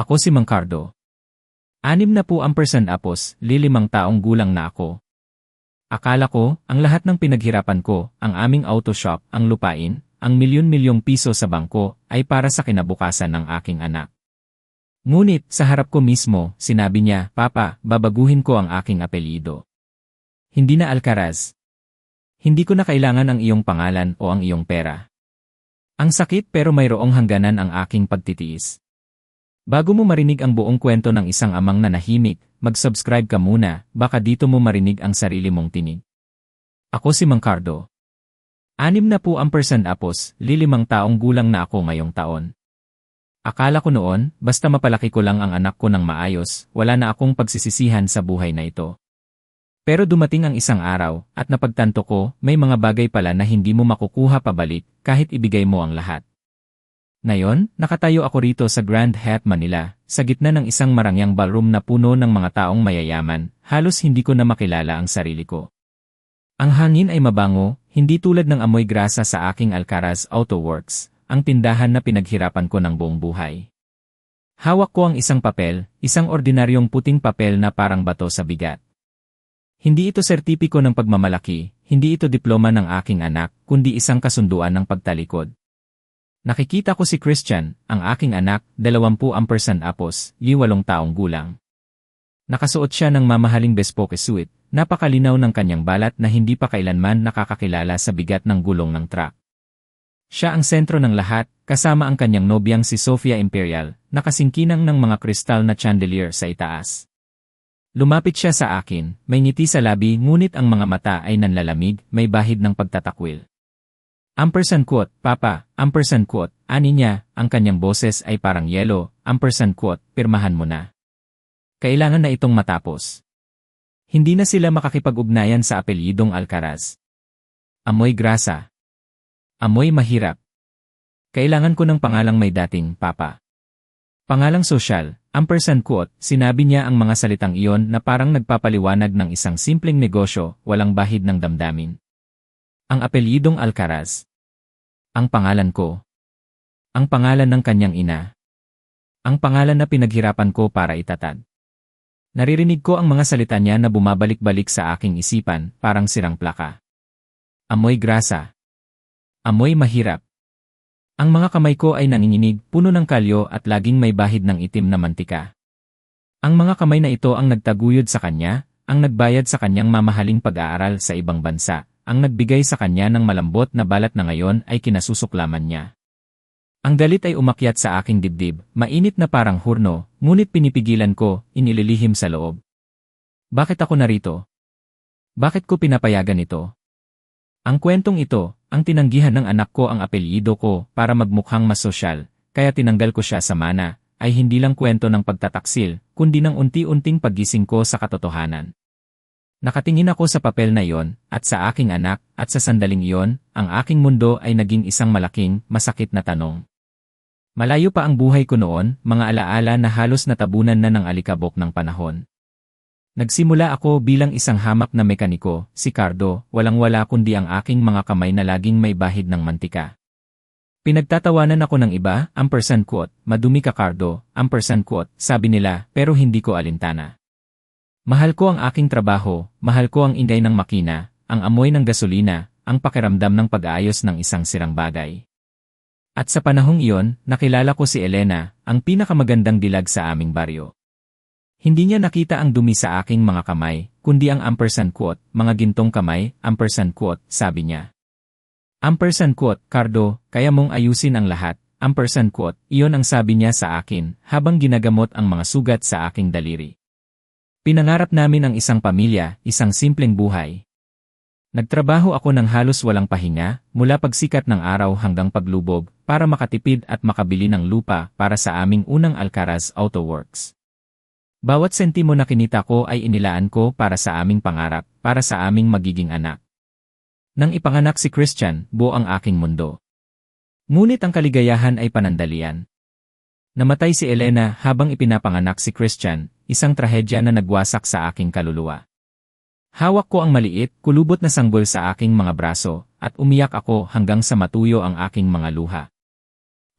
Ako si Mang Cardo. 60% apos, 5 taong gulang na ako. Akala ko, ang lahat ng pinaghirapan ko, ang aming auto shop, ang lupain, ang milyon-milyong piso sa bangko, ay para sa kinabukasan ng aking anak. Ngunit, sa harap ko mismo, sinabi niya, Papa, babaguhin ko ang aking apelyido. Hindi na Alcaraz. Hindi ko na kailangan ang iyong pangalan o ang iyong pera. Ang sakit pero mayroong hangganan ang aking pagtitiis. Bago mo marinig ang buong kwento ng isang amang nanahimik, mag-subscribe ka muna, baka dito mo marinig ang sarili mong tinig. Ako si Mang Cardo. 60% apos, 5 taong gulang na ako ngayong taon. Akala ko noon, basta mapalaki ko lang ang anak ko ng maayos, wala na akong pagsisisihan sa buhay na ito. Pero dumating ang isang araw, at napagtanto ko, may mga bagay pala na hindi mo makukuha pabalik, kahit ibigay mo ang lahat. Ngayon, nakatayo ako rito sa Grand Hyatt Manila, sa gitna ng isang marangyang ballroom na puno ng mga taong mayayaman, halos hindi ko na makilala ang sarili ko. Ang hangin ay mabango, hindi tulad ng amoy grasa sa aking Alcaraz Auto Works, ang tindahan na pinaghirapan ko ng buong buhay. Hawak ko ang isang papel, isang ordinaryong puting papel na parang bato sa bigat. Hindi ito sertipiko ng pagmamalaki, hindi ito diploma ng aking anak, kundi isang kasunduan ng pagtalikod. Nakikita ko si Christian, ang aking anak, 20% apos, 8 taong gulang. Nakasuot siya ng mamahaling bespoke suit, napakalinaw ng kanyang balat na hindi pa kailanman nakakakilala sa bigat ng gulong ng truck. Siya ang sentro ng lahat, kasama ang kanyang nobyang si Sofia Imperial, nakasingkinang ng mga kristal na chandelier sa itaas. Lumapit siya sa akin, may ngiti sa labi ngunit ang mga mata ay nanlalamig, may bahid ng pagtatakwil. Quote, Papa, quote, ani niya, ang kanyang boses ay parang yelo, quote, pirmahan mo na. Kailangan na itong matapos. Hindi na sila makakipag-ugnayan sa apelyidong Alcaraz. Amoy grasa. Amoy mahirap. Kailangan ko ng pangalang may dating, Papa. Pangalang sosyal, quote, sinabi niya ang mga salitang iyon na parang nagpapaliwanag ng isang simpleng negosyo, walang bahid ng damdamin. Ang apelyidong Alcaraz. Ang pangalan ko. Ang pangalan ng kanyang ina. Ang pangalan na pinaghirapan ko para itatag. Naririnig ko ang mga salita niya na bumabalik-balik sa aking isipan, parang sirang plaka. Amoy grasa. Amoy mahirap. Ang mga kamay ko ay nanginginig, puno ng kalyo at laging may bahid ng itim na mantika. Ang mga kamay na ito ang nagtaguyod sa kanya, ang nagbayad sa kanyang mamahaling pag-aaral sa ibang bansa, ang nagbigay sa kanya ng malambot na balat na ngayon ay kinasusuklaman niya. Ang galit ay umakyat sa aking dibdib, mainit na parang hurno, ngunit pinipigilan ko, inililihim sa loob. Bakit ako narito? Bakit ko pinapayagan ito? Ang kwentong ito, ang tinanggihan ng anak ko ang apelyido ko para magmukhang mas sosyal, kaya tinanggal ko siya sa mana, ay hindi lang kwento ng pagtataksil, kundi ng unti-unting paggising ko sa katotohanan. Nakatingin ako sa papel na iyon, at sa aking anak, at sa sandaling iyon, ang aking mundo ay naging isang malaking, masakit na tanong. Malayo pa ang buhay ko noon, mga alaala na halos natabunan na ng alikabok ng panahon. Nagsimula ako bilang isang hamak na mekaniko, si Cardo, walang-wala kundi ang aking mga kamay na laging may bahid ng mantika. Pinagtatawanan ako ng iba, quote, madumi ka Cardo, quote, sabi nila, pero hindi ko alintana. Mahal ko ang aking trabaho, mahal ko ang ingay ng makina, ang amoy ng gasolina, ang pakiramdam ng pag-aayos ng isang sirang bagay. At sa panahong iyon, nakilala ko si Elena, ang pinakamagandang dilag sa aming baryo. Hindi niya nakita ang dumi sa aking mga kamay, kundi ang quote, mga gintong kamay, quote, sabi niya. Quote, Cardo, kaya mong ayusin ang lahat, quote, iyon ang sabi niya sa akin, habang ginagamot ang mga sugat sa aking daliri. Pinangarap namin ang isang pamilya, isang simpleng buhay. Nagtrabaho ako ng halos walang pahinga, mula pagsikat ng araw hanggang paglubog, para makatipid at makabili ng lupa para sa aming unang Alcaraz Auto Works. Bawat sentimo na kinita ko ay inilaan ko para sa aming pangarap, para sa aming magiging anak. Nang ipanganak si Christian, buo ang aking mundo. Ngunit ang kaligayahan ay panandalian. Namatay si Elena habang ipinapanganak si Christian, isang trahedya na nagwasak sa aking kaluluwa. Hawak ko ang maliit, kulubot na sanggol sa aking mga braso, at umiyak ako hanggang sa matuyo ang aking mga luha.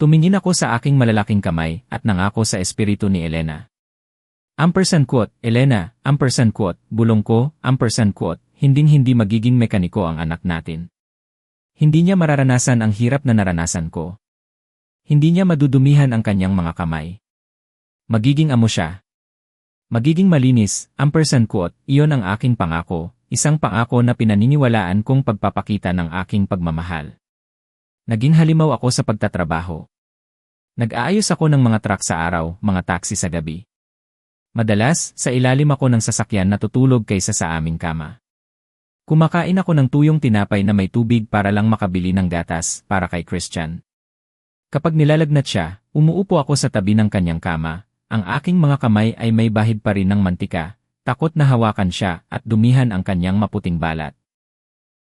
Tumingin ako sa aking malalaking kamay at nangako sa espiritu ni Elena. Ampersand quote, Elena, ampersand quote, bulong ko, ampersand quote, hinding-hindi magiging mekaniko ang anak natin. Hindi niya mararanasan ang hirap na naranasan ko. Hindi niya madudumihan ang kanyang mga kamay. Magiging amo siya. Magiging malinis, ampersand quote, iyon ang aking pangako, isang pangako na pinaniniwalaan kong pagpapakita ng aking pagmamahal. Naging halimaw ako sa pagtatrabaho. Nag-aayos ako ng mga truck sa araw, mga taxi sa gabi. Madalas, sa ilalim ako ng sasakyan natutulog kaysa sa aming kama. Kumakain ako ng tuyong tinapay na may tubig para lang makabili ng gatas para kay Christian. Kapag nilalagnat siya, umuupo ako sa tabi ng kanyang kama. Ang aking mga kamay ay may bahid pa rin ng mantika, takot na hawakan siya at dumihan ang kanyang maputing balat.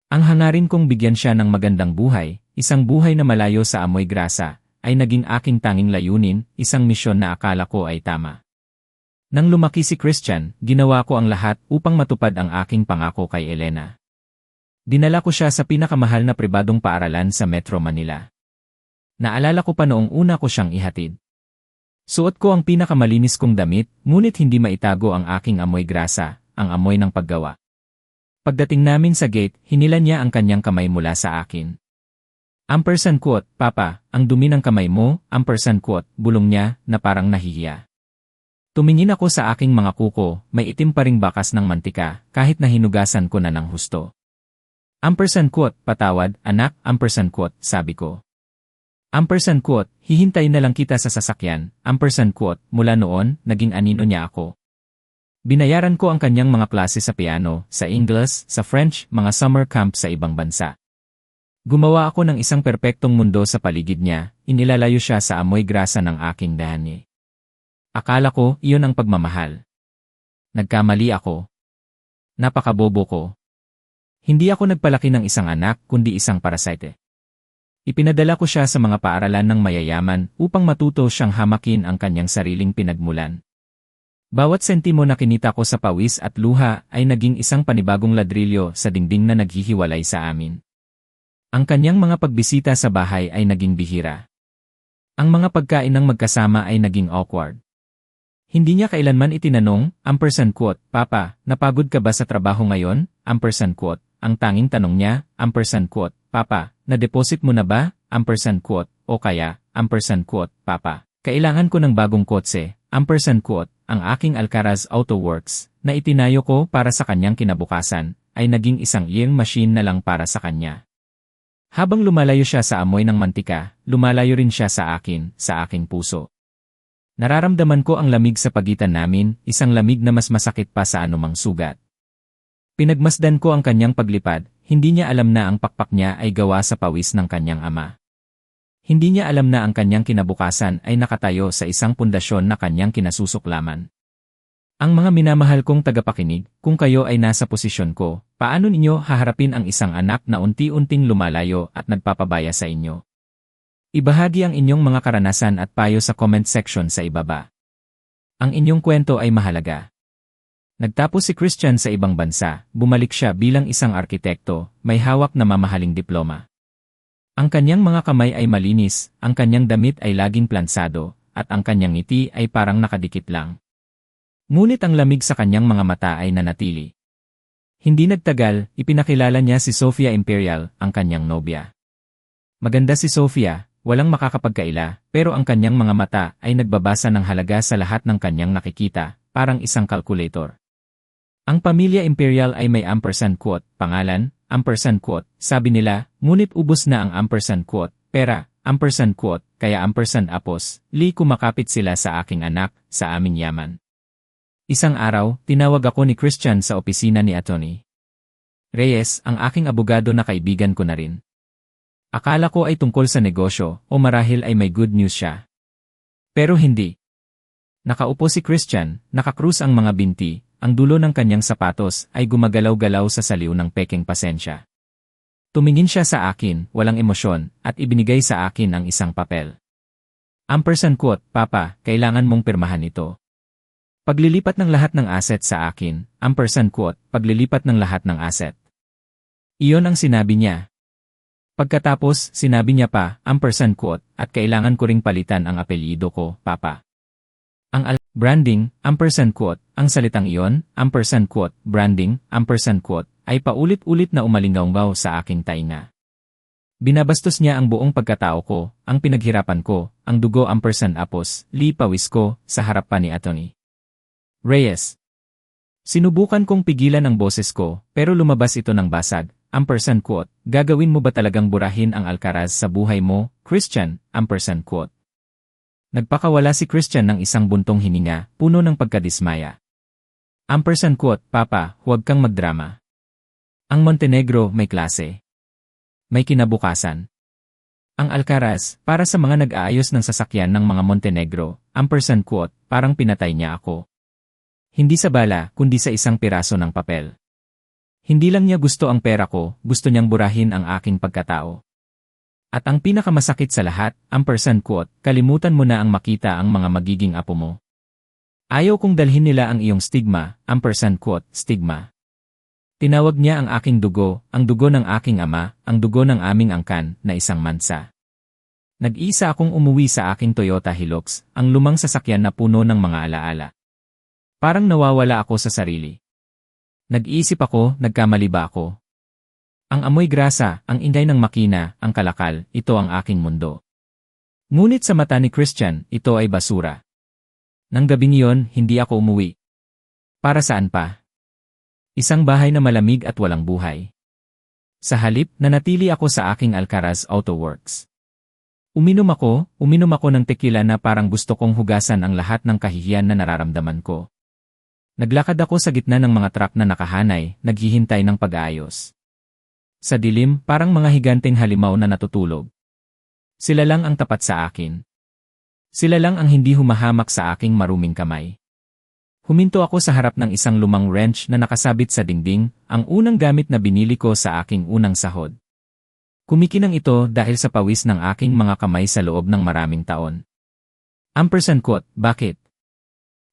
Ang hangarin kong bigyan siya ng magandang buhay, isang buhay na malayo sa amoy grasa, ay naging aking tanging layunin, isang misyon na akala ko ay tama. Nang lumaki si Christian, ginawa ko ang lahat upang matupad ang aking pangako kay Elena. Dinala ko siya sa pinakamahal na pribadong paaralan sa Metro Manila. Naalala ko pa noong una ko siyang ihatid. Suot ko ang pinakamalinis kong damit, ngunit hindi maitago ang aking amoy grasa, ang amoy ng paggawa. Pagdating namin sa gate, hinilan niya ang kanyang kamay mula sa akin. Ampersand quote, Papa, ang dumi ng kamay mo, ampersand quote, bulong niya, na parang nahihiya. Tumingin ako sa aking mga kuko, may itim pa ring bakas ng mantika, kahit na hinugasan ko na ng husto. Ampersand quote, patawad, anak, ampersand quote, sabi ko. Ampersand quote, hihintayin na lang kita sa sasakyan, ampersand quote, mula noon, naging anino niya ako. Binayaran ko ang kanyang mga klase sa piano, sa English, sa French, mga summer camp sa ibang bansa. Gumawa ako ng isang perpektong mundo sa paligid niya, inilalayo siya sa amoy grasa ng aking dahani. Akala ko, iyon ang pagmamahal. Nagkamali ako. Napakabobo ko. Hindi ako nagpalaki ng isang anak, kundi isang parasite. Ipinadala ko siya sa mga paaralan ng mayayaman upang matuto siyang hamakin ang kanyang sariling pinagmulan. Bawat sentimo na kinita ko sa pawis at luha ay naging isang panibagong ladrilyo sa dingding na naghihiwalay sa amin. Ang kanyang mga pagbisita sa bahay ay naging bihira. Ang mga pagkain ng magkasama ay naging awkward. Hindi niya kailanman itinanong, ampersand quote, Papa, napagod ka ba sa trabaho ngayon? Ampersand quote. Ang tanging tanong niya, ampersand quote, Papa, na-deposit mo na ba? Ampersand quote, o kaya, ampersand quote, Papa, kailangan ko ng bagong kotse, ampersand quote, ang aking Alcaraz Auto Works, na itinayo ko para sa kanyang kinabukasan, ay naging isang earning machine na lang para sa kanya. Habang lumalayo siya sa amoy ng mantika, lumalayo rin siya sa aking puso. Nararamdaman ko ang lamig sa pagitan namin, isang lamig na mas masakit pa sa anumang sugat. Pinagmasdan ko ang kanyang paglipad, hindi niya alam na ang pakpak niya ay gawa sa pawis ng kanyang ama. Hindi niya alam na ang kanyang kinabukasan ay nakatayo sa isang pundasyon na kanyang kinasusuklaman. Ang mga minamahal kong tagapakinig, kung kayo ay nasa posisyon ko, paano ninyo haharapin ang isang anak na unti-unting lumalayo at nagpapabaya sa inyo? Ibahagi ang inyong mga karanasan at payo sa comment section sa ibaba. Ang inyong kwento ay mahalaga. Nagtapos si Christian sa ibang bansa, bumalik siya bilang isang arkitekto, may hawak na mamahaling diploma. Ang kanyang mga kamay ay malinis, ang kanyang damit ay laging plansado, at ang kanyang ngiti ay parang nakadikit lang. Ngunit ang lamig sa kanyang mga mata ay nanatili. Hindi nagtagal, ipinakilala niya si Sofia Imperial, ang kanyang nobya. Maganda si Sofia, walang makakapagkaila, pero ang kanyang mga mata ay nagbabasa ng halaga sa lahat ng kanyang nakikita, parang isang calculator. Ang pamilya Imperial ay may ampersand quote, pangalan, ampersand quote, sabi nila, ngunit ubos na ang ampersand quote, pera, ampersand quote, kaya ampersand apos, kumakapit sila sa aking anak, sa aming yaman. Isang araw, tinawag ako ni Christian sa opisina ni Atty. Reyes, ang aking abogado na kaibigan ko na rin. Akala ko ay tungkol sa negosyo, o marahil ay may good news siya. Pero hindi. Nakaupo si Christian, nakakrus ang mga binti, ang dulo ng kanyang sapatos ay gumagalaw-galaw sa saliw ng peking pasensya. Tumingin siya sa akin, walang emosyon, at ibinigay sa akin ang isang papel. Ampersand quote, Papa, kailangan mong pirmahan ito. Paglilipat ng lahat ng asset sa akin, ampersand quote, paglilipat ng lahat ng asset. Iyon ang sinabi niya. Pagkatapos, sinabi niya pa, ampersand quote, at kailangan ko ring palitan ang apelyido ko, Papa. Ang branding, ampersand quote, ang salitang iyon, ampersand quote, branding, ampersand quote, ay paulit-ulit na umalinggaw sa aking tainga. Binabastos niya ang buong pagkatao ko, ang pinaghirapan ko, ang dugo ampersand apos, pawis ko, sa harap pa ni Atty. Reyes. Sinubukan kong pigilan ang boses ko, pero lumabas ito ng basag. Ampersand quote, gagawin mo ba talagang burahin ang Alcaraz sa buhay mo, Christian? Ampersand quote. Nagpakawala si Christian ng isang buntong hininga, puno ng pagkadismaya. Ampersand quote, Papa, huwag kang magdrama. Ang Montenegro may klase. May kinabukasan. Ang Alcaraz, para sa mga nag-aayos ng sasakyan ng mga Montenegro, ampersand quote, parang pinatay niya ako. Hindi sa bala, kundi sa isang piraso ng papel. Hindi lang niya gusto ang pera ko, gusto niyang burahin ang aking pagkatao. At ang pinakamasakit sa lahat, ampersand quote, kalimutan mo na ang makita ang mga magiging apo mo. Ayaw kong dalhin nila ang iyong stigma, ampersand quote, stigma. Tinawag niya ang aking dugo, ang dugo ng aking ama, ang dugo ng aming angkan, na isang mansa. Nag-isa akong umuwi sa aking Toyota Hilux, ang lumang sasakyan na puno ng mga alaala. Parang nawawala ako sa sarili. Nag-iisip ako, nagkamali ba ako? Ang amoy grasa, ang ingay ng makina, ang kalakal, ito ang aking mundo. Ngunit sa mata ni Christian, ito ay basura. Nang gabing iyon, hindi ako umuwi. Para saan pa? Isang bahay na malamig at walang buhay. Sa halip, nanatili ako sa aking Alcaraz Auto Works. Uminom ako ng tequila na parang gusto kong hugasan ang lahat ng kahihiyan na nararamdaman ko. Naglakad ako sa gitna ng mga truck na nakahanay, naghihintay ng pag-aayos. Sa dilim, parang mga higanteng halimaw na natutulog. Sila lang ang tapat sa akin. Sila lang ang hindi humahamak sa aking maruming kamay. Huminto ako sa harap ng isang lumang wrench na nakasabit sa dingding, ang unang gamit na binili ko sa aking unang sahod. Kumikinang ito dahil sa pawis ng aking mga kamay sa loob ng maraming taon. Ampersand quote, bakit?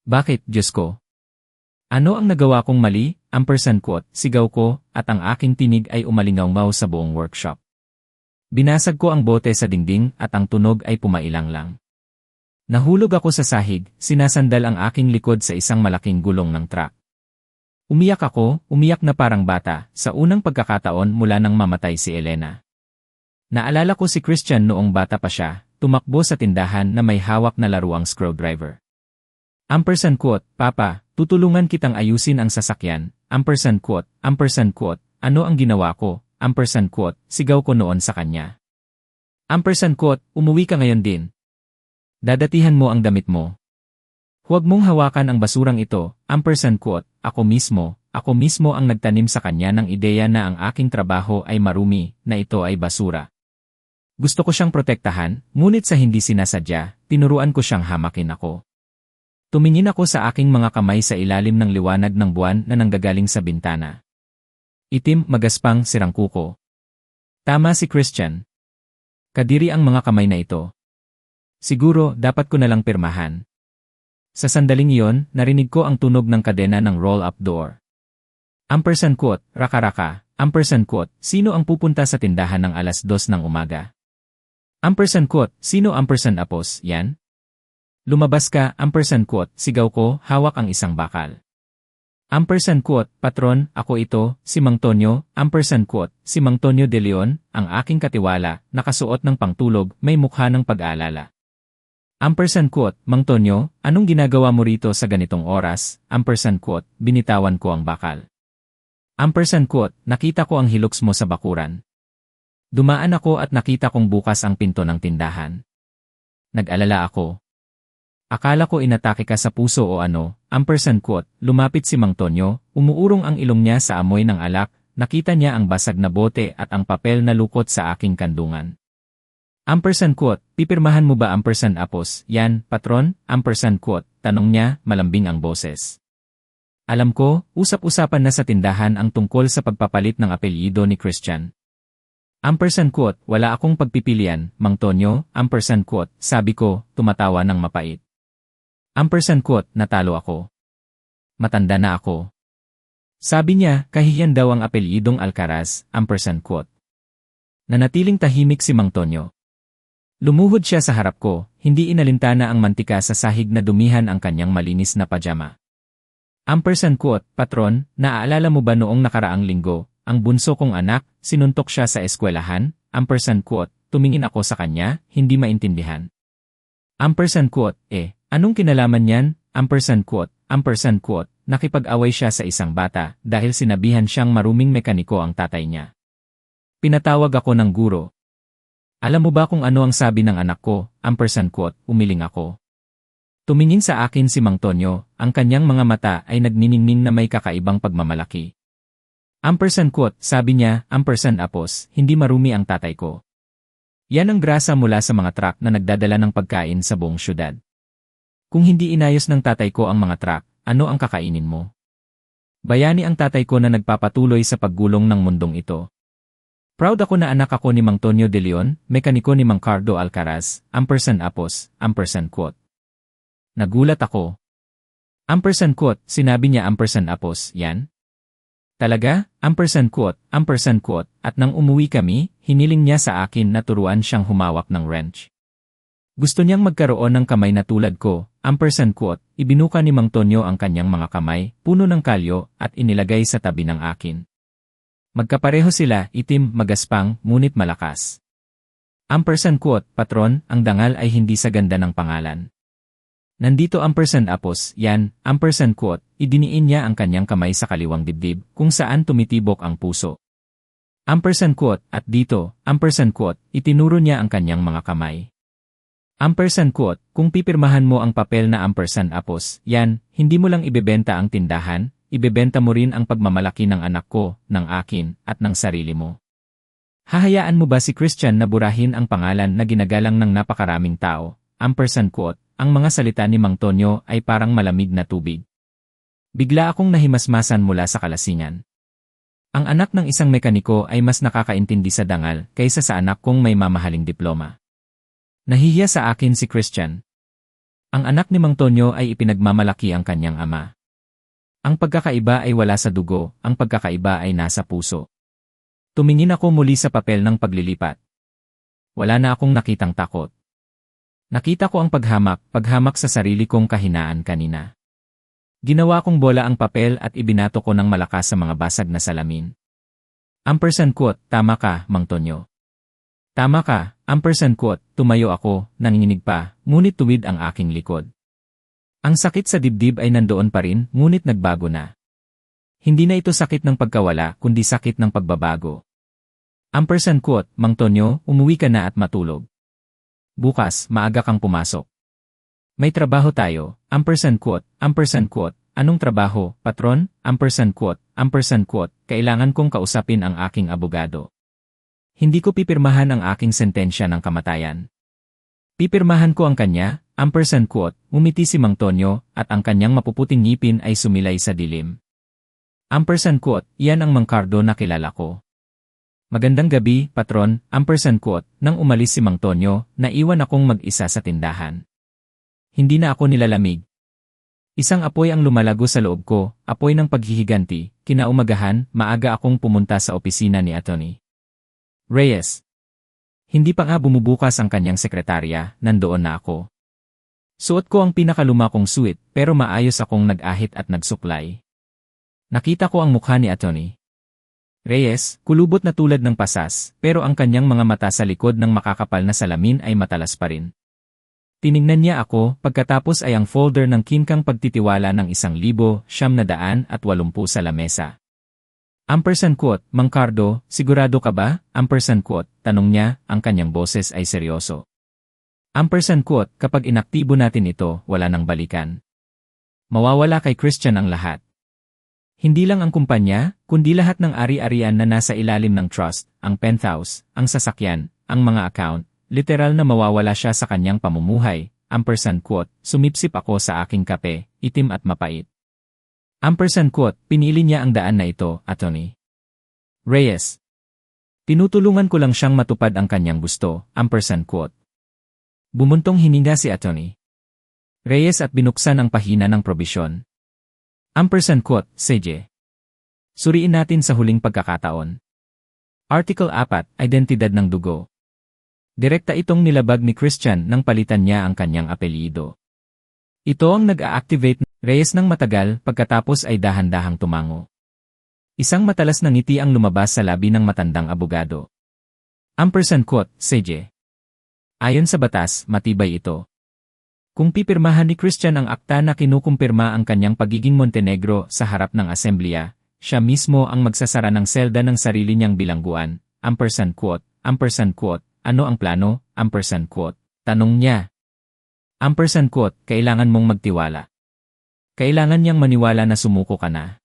Bakit, Diyos ko? Ano ang nagawa kong mali? Ampersand quote, sigaw ko, at ang aking tinig ay umalingaw sa buong workshop. Binasag ko ang bote sa dingding at ang tunog ay pumailang lang. Nahulog ako sa sahig, sinasandal ang aking likod sa isang malaking gulong ng truck. Umiyak na parang bata, sa unang pagkakataon mula nang mamatay si Elena. Naalala ko si Christian noong bata pa siya, tumakbo sa tindahan na may hawak na laruang screwdriver. Ampersand quote, Papa, tutulungan kitang ayusin ang sasakyan, ampersand quote, ano ang ginawa ko, ampersand quote, sigaw ko noon sa kanya. Ampersand quote, umuwi ka ngayon din. Dadatihan mo ang damit mo. Huwag mong hawakan ang basurang ito, ampersand quote, ako mismo ang nagtanim sa kanya ng ideya na ang aking trabaho ay marumi, na ito ay basura. Gusto ko siyang protektahan, ngunit sa hindi sinasadya, tinuruan ko siyang hamakin ako. Tumingin ako sa aking mga kamay sa ilalim ng liwanag ng buwan na nanggagaling sa bintana. Itim, magaspang, sirang kuko. Tama si Christian. Kadiri ang mga kamay na ito. Siguro, dapat ko nalang pirmahan. Sa sandaling iyon, narinig ko ang tunog ng kadena ng roll-up door. Ampersand quote, raka-raka, ampersand quote, sino ang pupunta sa tindahan ng alas 2 ng umaga? Ampersand quote, sino ampersand apos, yan? Lumabas ka, ampersand quote, sigaw ko, hawak ang isang bakal. Ampersand quote, patron, ako ito, si Mang Tonyo, ampersand quote, si Mang Tonyo de Leon, ang aking katiwala, nakasuot ng pangtulog, may mukha ng pag-aalala. Ampersand quote, Mang Tonyo, anong ginagawa mo rito sa ganitong oras? Ampersand quote, binitawan ko ang bakal. Ampersand quote, nakita ko ang hilux mo sa bakuran. Dumaan ako at nakita kong bukas ang pinto ng tindahan. Nag-alala ako. Akala ko inatake ka sa puso o ano, ampersand quote, lumapit si Mang Tonyo, umuurong ang ilong niya sa amoy ng alak, nakita niya ang basag na bote at ang papel na lukot sa aking kandungan. Ampersand quote, pipirmahan mo ba ampersand apos, yan, patron, ampersand quote, tanong niya, malambing ang boses. Alam ko, usap-usapan na sa tindahan ang tungkol sa pagpapalit ng apelyido ni Christian. Ampersand quote, wala akong pagpipilian, Mang Tonyo, ampersand quote, sabi ko, tumatawa ng mapait. Ampersand quote, natalo ako. Matanda na ako. Sabi niya, kahihiyan daw ang apelyidong Alcaraz, ampersand quote. Nanatiling tahimik si Mang Tonyo. Lumuhod siya sa harap ko, hindi inalintana ang mantika sa sahig na dumihan ang kanyang malinis na pajama. Quote, Patron, naaalala mo ba noong nakaraang linggo, ang bunso kong anak, sinuntok siya sa eskwelahan? Quote, tumingin ako sa kanya, hindi maintindihan. Quote, anong kinalaman yan? Quote, nakipag-away siya sa isang bata dahil sinabihan siyang maruming mekaniko ang tatay niya. Pinatawag ako ng guro. Alam mo ba kung ano ang sabi ng anak ko? Quote, umiling ako. Tumingin sa akin si Mang Tonyo, ang kanyang mga mata ay nagniningning na may kakaibang pagmamalaki. Quote, sabi niya, Apos, hindi marumi ang tatay ko. Yan ang grasa mula sa mga truck na nagdadala ng pagkain sa buong syudad. Kung hindi inayos ng tatay ko ang mga truck, ano ang kakainin mo? Bayani ang tatay ko na nagpapatuloy sa paggulong ng mundong ito. Proud ako na anak ako ni Mang Tonyo de Leon, mekaniko ni Mang Cardo Alcaraz, Apos, Quote. Nagulat ako. Quote, sinabi niya Apos, yan? Talaga? Quote, at nang umuwi kami, hiniling niya sa akin na turuan siyang humawak ng wrench. Gusto niyang magkaroon ng kamay na tulad ko, Quote, ibinuka ni Mang Tonyo ang kanyang mga kamay, puno ng kalyo, at inilagay sa tabi ng akin. Magkapareho sila, itim, magaspang, ngunit malakas. Quote, Patron, ang dangal ay hindi sa ganda ng pangalan. Nandito Apos, yan, Quote, idiniin niya ang kanyang kamay sa kaliwang dibdib, kung saan tumitibok ang puso. Quote, at dito, Quote, itinuro niya ang kanyang mga kamay. Quote, kung pipirmahan mo ang papel na Apos, yan, hindi mo lang ibebenta ang tindahan, ibebenta mo rin ang pagmamalaki ng anak ko, ng akin, at ng sarili mo. Hahayaan mo ba si Christian na burahin ang pangalan na ginagalang ng napakaraming tao? Quote, ang mga salita ni Mang Tonyo ay parang malamig na tubig. Bigla akong nahimasmasan mula sa kalasingan. Ang anak ng isang mekaniko ay mas nakakaintindi sa dangal kaysa sa anak kong may mamahaling diploma. Nahihiya sa akin si Christian. Ang anak ni Mang Tonyo ay ipinagmamalaki ang kanyang ama. Ang pagkakaiba ay wala sa dugo, ang pagkakaiba ay nasa puso. Tumingin ako muli sa papel ng paglilipat. Wala na akong nakitang takot. Nakita ko ang paghamak sa sarili kong kahinaan kanina. Ginawa kong bola ang papel at ibinato ko ng malakas sa mga basag na salamin. Quote, tama ka, Mang Tonyo. Tama ka, Quote, tumayo ako, nanginginig pa, ngunit tuwid ang aking likod. Ang sakit sa dibdib ay nandoon pa rin, ngunit nagbago na. Hindi na ito sakit ng pagkawala, kundi sakit ng pagbabago. Quote, Mang Tonyo, umuwi ka na at matulog. Bukas, maaga kang pumasok. May trabaho tayo, Quote, anong trabaho, Patron? Quote, kailangan kong kausapin ang aking abogado. Hindi ko pipirmahan ang aking sentensya ng kamatayan. Pipirmahan ko ang kanya, Quote, umiti si Mang Tonyo, at ang kanyang mapuputing ngipin ay sumilay sa dilim. Quote, iyan ang Mang Cardo na kilala ko. Magandang gabi, Patron, Quote, nang umalis si Mang Tonyo, naiwan akong mag-isa sa tindahan. Hindi na ako nilalamig. Isang apoy ang lumalago sa loob ko, apoy ng paghihiganti. Kinaumagahan, maaga akong pumunta sa opisina ni Atty. Reyes. Hindi pa nga bumubukas ang kanyang sekretarya, nandoon na ako. Suot ko ang pinakaluma kong suit, pero maayos akong nag-ahit at nagsuklay. Nakita ko ang mukha ni Atty. Reyes, kulubot na tulad ng pasas, pero ang kanyang mga mata sa likod ng makakapal na salamin ay matalas pa rin. Tiningnan niya ako, pagkatapos ay ang folder ng kinkang pagtitiwala ng 1,980 sa lamesa. Quote, Mang Cardo, sigurado ka ba? Quote, tanong niya, ang kanyang boses ay seryoso. Quote, kapag inaktibo natin ito, wala nang balikan. Mawawala kay Christian ang lahat. Hindi lang ang kumpanya, kundi lahat ng ari-arian na nasa ilalim ng trust, ang penthouse, ang sasakyan, ang mga account, literal na mawawala siya sa kanyang pamumuhay. Quote, sumipsip ako sa aking kape, itim at mapait. Quote, pinili niya ang daan na ito, Atty. Reyes. Tinutulungan ko lang siyang matupad ang kanyang gusto, Quote. Bumuntong hininga si Atty. Reyes at binuksan ang pahina ng probisyon. Quote, sige. Suriin natin sa huling pagkakataon. Article 4, Identidad ng Dugo. Direkta itong nilabag ni Christian nang palitan niya ang kanyang apelyido. Ito ang nag-a-activate ng Reyes ng matagal pagkatapos ay dahan-dahang tumango. Isang matalas na ngiti ang lumabas sa labi ng matandang abogado. Quote, CJ. Ayon sa batas, matibay ito. Kung pipirmahan ni Christian ang akta na kinukumpirma ang kanyang pagiging Montenegro sa harap ng Asembleya, siya mismo ang magsasara ng selda ng sarili niyang bilangguan. Quote, ano ang plano? Quote, tanong niya. Quote, kailangan mong magtiwala. Kailangan niyang maniwala na sumuko ka na.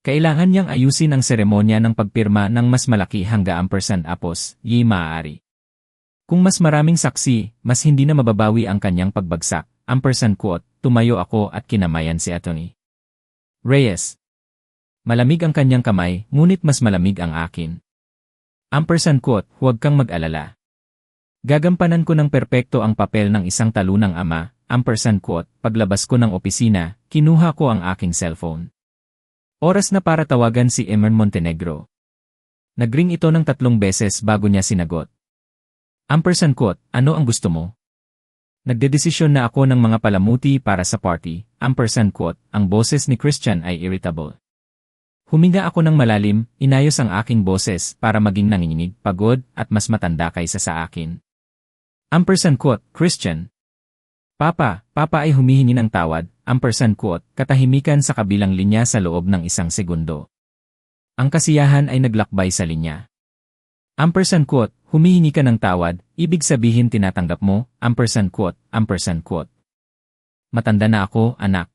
Kailangan niyang ayusin ang seremonya ng pagpirma ng mas malaki hangga apos, maaari. Kung mas maraming saksi, mas hindi na mababawi ang kanyang pagbagsak. Quote, tumayo ako at kinamayan si Atty. Reyes. Malamig ang kanyang kamay, ngunit mas malamig ang akin. Quote, huwag kang mag-alala. Gagampanan ko ng perpekto ang papel ng isang talunang ama. Quote, paglabas ko ng opisina, kinuha ko ang aking cellphone. Oras na para tawagan si Emer Montenegro. Nagring ito ng 3 beses bago niya sinagot. Quote, ano ang gusto mo? Nagdedesisyon na ako ng mga palamuti para sa party. Quote, ang boses ni Christian ay irritable. Huminga ako ng malalim, inayos ang aking boses para maging nanginginig, pagod, at mas matanda kaysa sa akin. Quote, Christian. Papa ay humihingi ng tawad. Quote, katahimikan sa kabilang linya sa loob ng 1 segundo. Ang kasiyahan ay naglakbay sa linya. Quote, humihingi ka ng tawad, ibig sabihin tinatanggap mo. Quote. Matanda na ako, anak.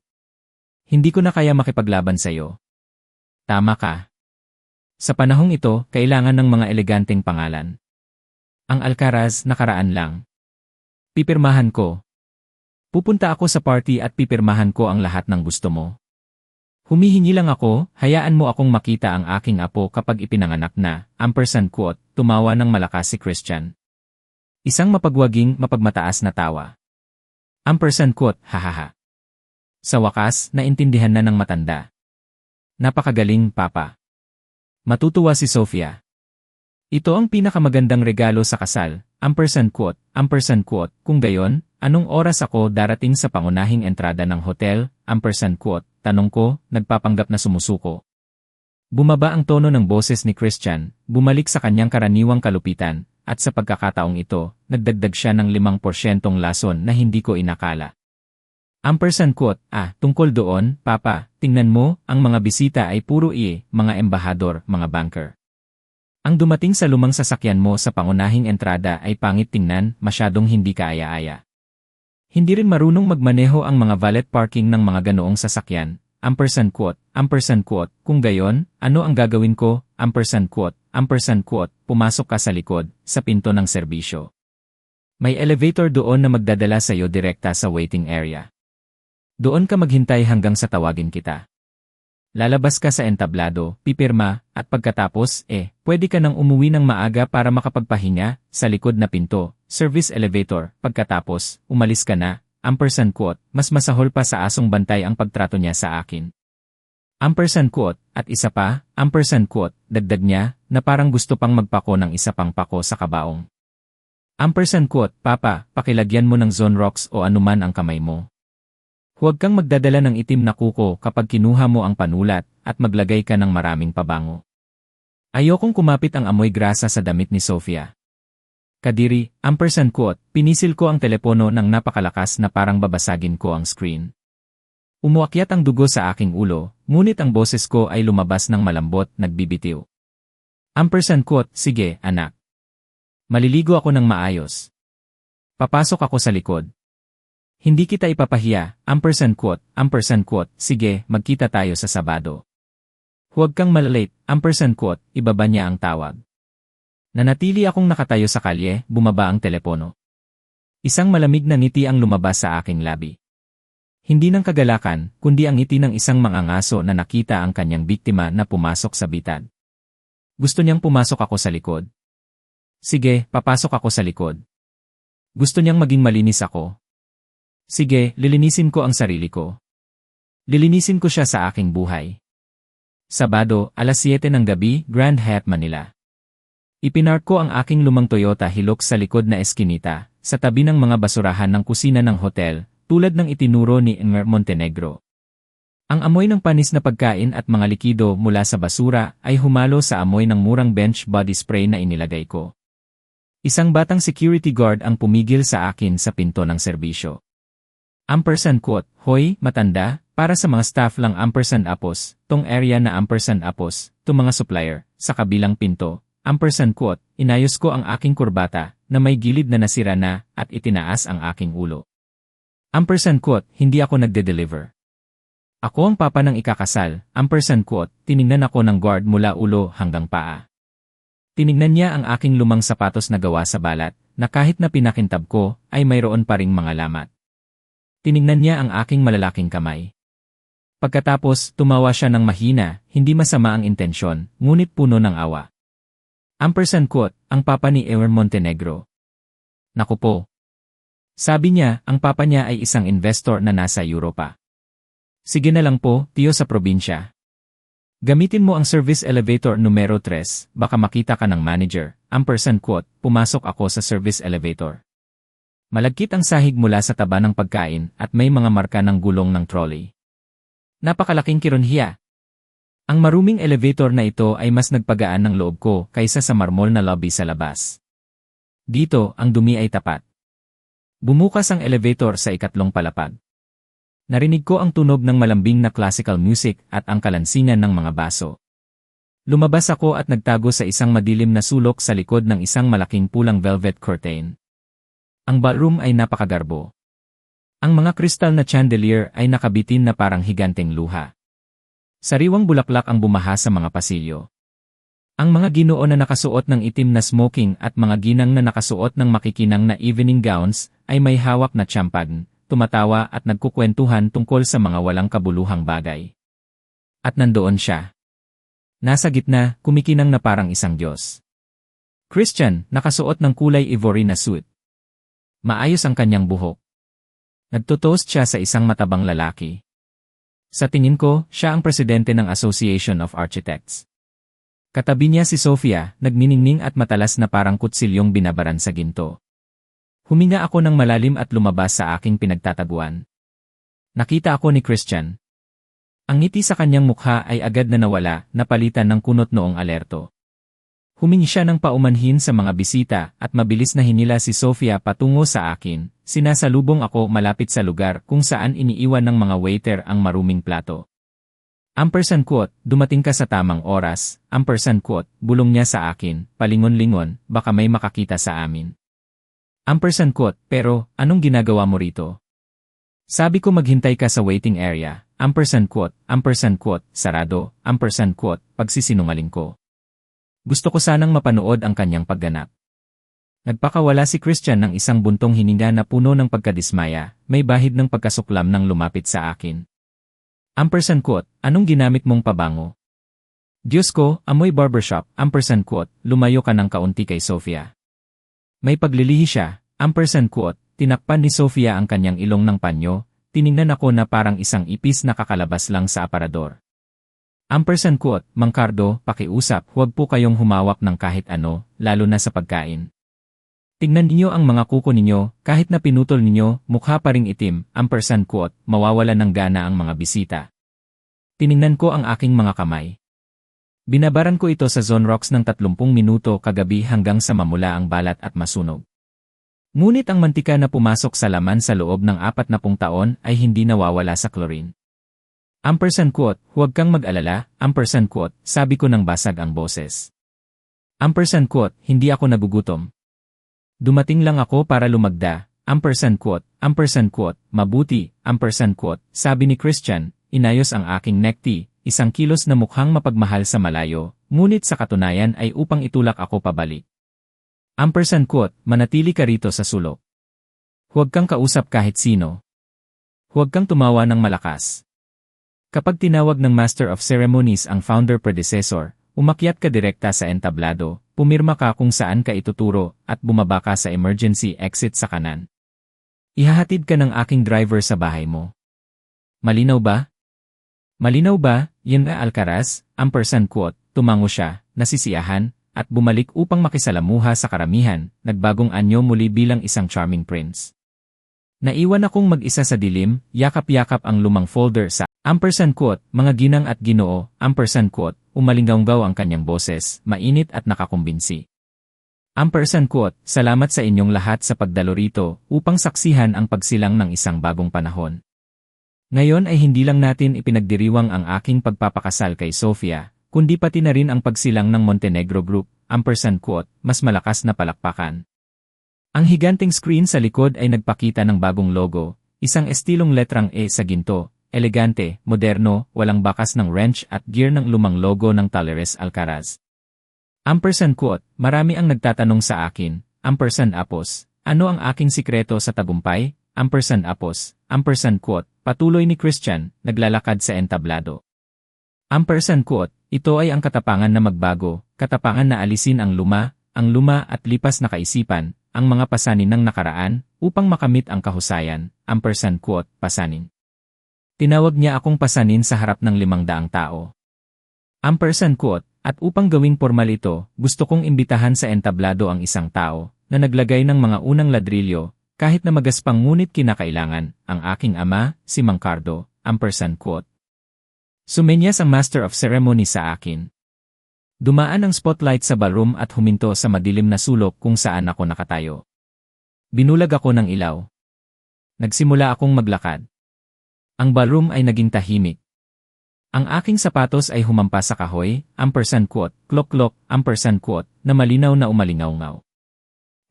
Hindi ko na kaya makipaglaban sa'yo. Tama ka. Sa panahong ito, kailangan ng mga eleganteng pangalan. Ang Alcaraz, nakaraan lang. Pipirmahan ko. Pupunta ako sa party at pipirmahan ko ang lahat ng gusto mo. Humihingi lang ako, hayaan mo akong makita ang aking apo kapag ipinanganak na. Quote, tumawa ng malakas si Christian. Isang mapagwaging, mapagmataas na tawa. Quote, hahaha. Sa wakas, naintindihan na ng matanda. Napakagaling, Papa. Matutuwa si Sofia. Ito ang pinakamagandang regalo sa kasal. Quote, kung gayon, anong oras ako darating sa pangunahing entrada ng hotel? Quote, tanong ko, nagpapanggap na sumusuko. Bumaba ang tono ng boses ni Christian, bumalik sa kanyang karaniwang kalupitan, at sa pagkakataong ito, nagdagdag siya ng 5% lason na hindi ko inakala. Quote, tungkol doon, Papa, tingnan mo, ang mga bisita ay puro mga embahador, mga banker. Ang dumating sa lumang sasakyan mo sa pangunahing entrada ay pangit tingnan, masyadong hindi kaaya-aya. Hindi rin marunong magmaneho ang mga valet parking ng mga ganoong sasakyan. Quote, kung gayon, ano ang gagawin ko? Quote, pumasok ka sa likod, sa pinto ng serbisyo. May elevator doon na magdadala sa iyo direkta sa waiting area. Doon ka maghintay hanggang sa tawagin kita. Lalabas ka sa entablado, pipirma, at pagkatapos, pwede ka nang umuwi ng maaga para makapagpahinga, sa likod na pinto, service elevator, pagkatapos, umalis ka na. Quote, mas masahol pa sa asong bantay ang pagtrato niya sa akin. Quote, at isa pa, quote, dagdag niya, na parang gusto pang magpako ng isa pang pako sa kabaong. Quote, Papa, pakilagyan mo ng Zonrox o anuman ang kamay mo. Huwag kang magdadala ng itim na kuko kapag kinuha mo ang panulat at maglagay ka ng maraming pabango. Ayokong kumapit ang amoy grasa sa damit ni Sofia. Kadiri, quote, pinisil ko ang telepono ng napakalakas na parang babasagin ko ang screen. Umuakyat ang dugo sa aking ulo, ngunit ang boses ko ay lumabas ng malambot, nagbibitiw. Quote, sige, anak. Maliligo ako ng maayos. Papasok ako sa likod. Hindi kita ipapahiya. Quote, sige, magkita tayo sa Sabado. Huwag kang malate. Quote, ibaba niya ang tawag. Nanatili akong nakatayo sa kalye, bumaba ang telepono. Isang malamig na ngiti ang lumabas sa aking labi. Hindi ng kagalakan, kundi ang ngiti ng isang mangangaso na nakita ang kanyang biktima na pumasok sa bitad. Gusto niyang pumasok ako sa likod. Sige, papasok ako sa likod. Gusto niyang maging malinis ako. Sige, lilinisin ko ang sarili ko. Lilinisin ko siya sa aking buhay. Sabado, 7:00 ng gabi, Grand Hyatt, Manila. Ipinark ko ang aking lumang Toyota Hilux sa likod na eskinita, sa tabi ng mga basurahan ng kusina ng hotel, tulad ng itinuro ni Emer Montenegro. Ang amoy ng panis na pagkain at mga likido mula sa basura ay humalo sa amoy ng murang bench body spray na inilagay ko. Isang batang security guard ang pumigil sa akin sa pinto ng serbisyo. Quote, "Hoy, matanda, para sa mga staff lang apos, tong area na apos, to mga supplier, sa kabilang pinto." Quote, inayos ko ang aking kurbata, na may gilid na nasira na, at itinaas ang aking ulo. Quote, "Hindi ako nagde-deliver. Ako ang papa ng ikakasal." Quote, tiningnan ako ng guard mula ulo hanggang paa. Tinignan niya ang aking lumang sapatos na gawa sa balat, na kahit na pinakintab ko, ay mayroon pa ring mga lamat. Tinignan niya ang aking malalaking kamay. Pagkatapos, tumawa siya ng mahina, hindi masama ang intensyon, ngunit puno ng awa. Quote, "Ang papa ni Emer Montenegro." Naku po. Sabi niya, ang papa niya ay isang investor na nasa Europa. Sige na lang po, tiyo sa probinsya. Gamitin mo ang service elevator numero 3, baka makita ka ng manager. Quote, pumasok ako sa service elevator. Malagkit ang sahig mula sa taba ng pagkain at may mga marka ng gulong ng trolley. Napakalaking kironhiya. Ang maruming elevator na ito ay mas nagpagaan ng loob ko kaysa sa marmol na lobby sa labas. Dito, ang dumi ay tapat. Bumukas ang elevator sa ikatlong palapag. Narinig ko ang tunog ng malambing na classical music at ang kalansingan ng mga baso. Lumabas ako at nagtago sa isang madilim na sulok sa likod ng isang malaking pulang velvet curtain. Ang ballroom ay napakagarbo. Ang mga kristal na chandelier ay nakabitin na parang higanteng luha. Sariwang bulaklak ang bumaha sa mga pasilyo. Ang mga ginoo na nakasuot ng itim na smoking at mga ginang na nakasuot ng makikinang na evening gowns ay may hawak na champagne, tumatawa at nagkukwentuhan tungkol sa mga walang kabuluhang bagay. At nandoon siya. Nasa gitna, kumikinang na parang isang Diyos. Christian, nakasuot ng kulay ivory na suit. Maayos ang kanyang buhok. Nagtotoast siya sa isang matabang lalaki. Sa tingin ko, siya ang presidente ng Association of Architects. Katabi niya si Sofia, nagniningning at matalas na parang kutsilyong binabaran sa ginto. Huminga ako ng malalim at lumabas sa aking pinagtataguan. Nakita ako ni Christian. Ang ngiti sa kanyang mukha ay agad na nawala, napalitan ng kunot noong alerto. Humingi siya ng paumanhin sa mga bisita at mabilis na hinila si Sofia patungo sa akin. Sinasalubong ako malapit sa lugar kung saan iniiwan ng mga waiter ang maruming plato. Quote, "Dumating ka sa tamang oras." Quote, bulong niya sa akin, palingon-lingon, baka may makakita sa amin. Quote, "Pero, anong ginagawa mo rito?" Sabi ko maghintay ka sa waiting area. Quote, "Sarado." Quote, pagsisinungaling ko. Gusto ko sanang mapanood ang kanyang pagganap. Nagpakawala si Christian ng isang buntong hininga na puno ng pagkadismaya, may bahid ng pagkasuklam nang lumapit sa akin. Quote, "Anong ginamit mong pabango?" "Diyos ko, amoy barbershop." Quote, lumayo ka ng kaunti kay Sofia. May paglilihi siya. Quote, tinakpan ni Sofia ang kanyang ilong ng panyo, tiningnan ako na parang isang ipis na kakalabas lang sa aparador. Quote, "Mang Cardo, pakiusap, huwag po kayong humawak ng kahit ano, lalo na sa pagkain. Tignan ninyo ang mga kuko ninyo, kahit na pinutol ninyo, mukha pa ring itim." Quote, mawawala ng gana ang mga bisita. Tiningnan ko ang aking mga kamay. Binabaran ko ito sa Zonrox ng 30 minuto kagabi hanggang sa mamula ang balat at masunog. Ngunit ang mantika na pumasok sa laman sa loob ng 40 taon ay hindi nawawala sa chlorine. Quote, "Huwag kang mag-alala." Quote, sabi ko nang basag ang boses. Quote, "Hindi ako nagugutom. Dumating lang ako para lumagda." Quote, "Mabuti." Quote, sabi ni Christian, inayos ang aking necktie, isang kilos na mukhang mapagmahal sa malayo, ngunit sa katunayan ay upang itulak ako pabalik. Quote, "Manatili ka rito sa sulok. Huwag kang kausap kahit sino. Huwag kang tumawa ng malakas. Kapag tinawag ng Master of Ceremonies ang founder predecessor, umakyat ka direkta sa entablado, pumirma ka kung saan ka ituturo, at bumaba ka sa emergency exit sa kanan. Ihahatid ka ng aking driver sa bahay mo. Malinaw ba?" "Malinaw ba, Yun Alcaraz?" Quote, tumango siya, nasisiyahan. at bumalik upang makisalamuha sa karamihan, nagbagong anyo muli bilang isang charming prince. Naiwan akong mag-isa sa dilim, yakap-yakap ang lumang folder sa #quote, mga ginang at ginoo, #quote, umalinggaw ang kanyang boses, mainit at nakakumbinsi. #quote, salamat sa inyong lahat sa pagdalo rito upang saksihan ang pagsilang ng isang bagong panahon. Ngayon ay hindi lang natin ipinagdiriwang ang aking pagpapakasal kay Sofia, kundi pati na rin ang pagsilang ng Montenegro Group, #quote, mas malakas na palakpakan. Ang higanting screen sa likod ay nagpakita ng bagong logo, isang estilong letrang E sa ginto, elegante, moderno, walang bakas ng wrench at gear ng lumang logo ng Talleres Alcaraz. #quote, marami ang nagtatanong sa akin, #apos, ano ang aking sikreto sa tagumpay, #apos, #quote, patuloy ni Christian, naglalakad sa entablado. #quote, ito ay ang katapangan na magbago, katapangan na alisin ang luma at lipas na kaisipan, ang mga pasanin ng nakaraan, upang makamit ang kahusayan, #quote, pasanin. Tinawag niya akong pasanin sa harap ng 500 tao. #quote, at upang gawing formal ito, gusto kong imbitahan sa entablado ang isang tao, na naglagay ng mga unang ladrilyo, kahit na magaspang ngunit kinakailangan, ang aking ama, si Mang Cardo, #quote. Sumenyas ang Master of Ceremony sa akin. Dumaan ang spotlight sa ballroom at huminto sa madilim na sulok kung saan ako nakatayo. Binulag ako ng ilaw. Nagsimula akong maglakad. Ang ballroom ay naging tahimik. Ang aking sapatos ay humampas sa kahoy, #quote, klok-klok, #quote, na malinaw na umalingaw-ngaw.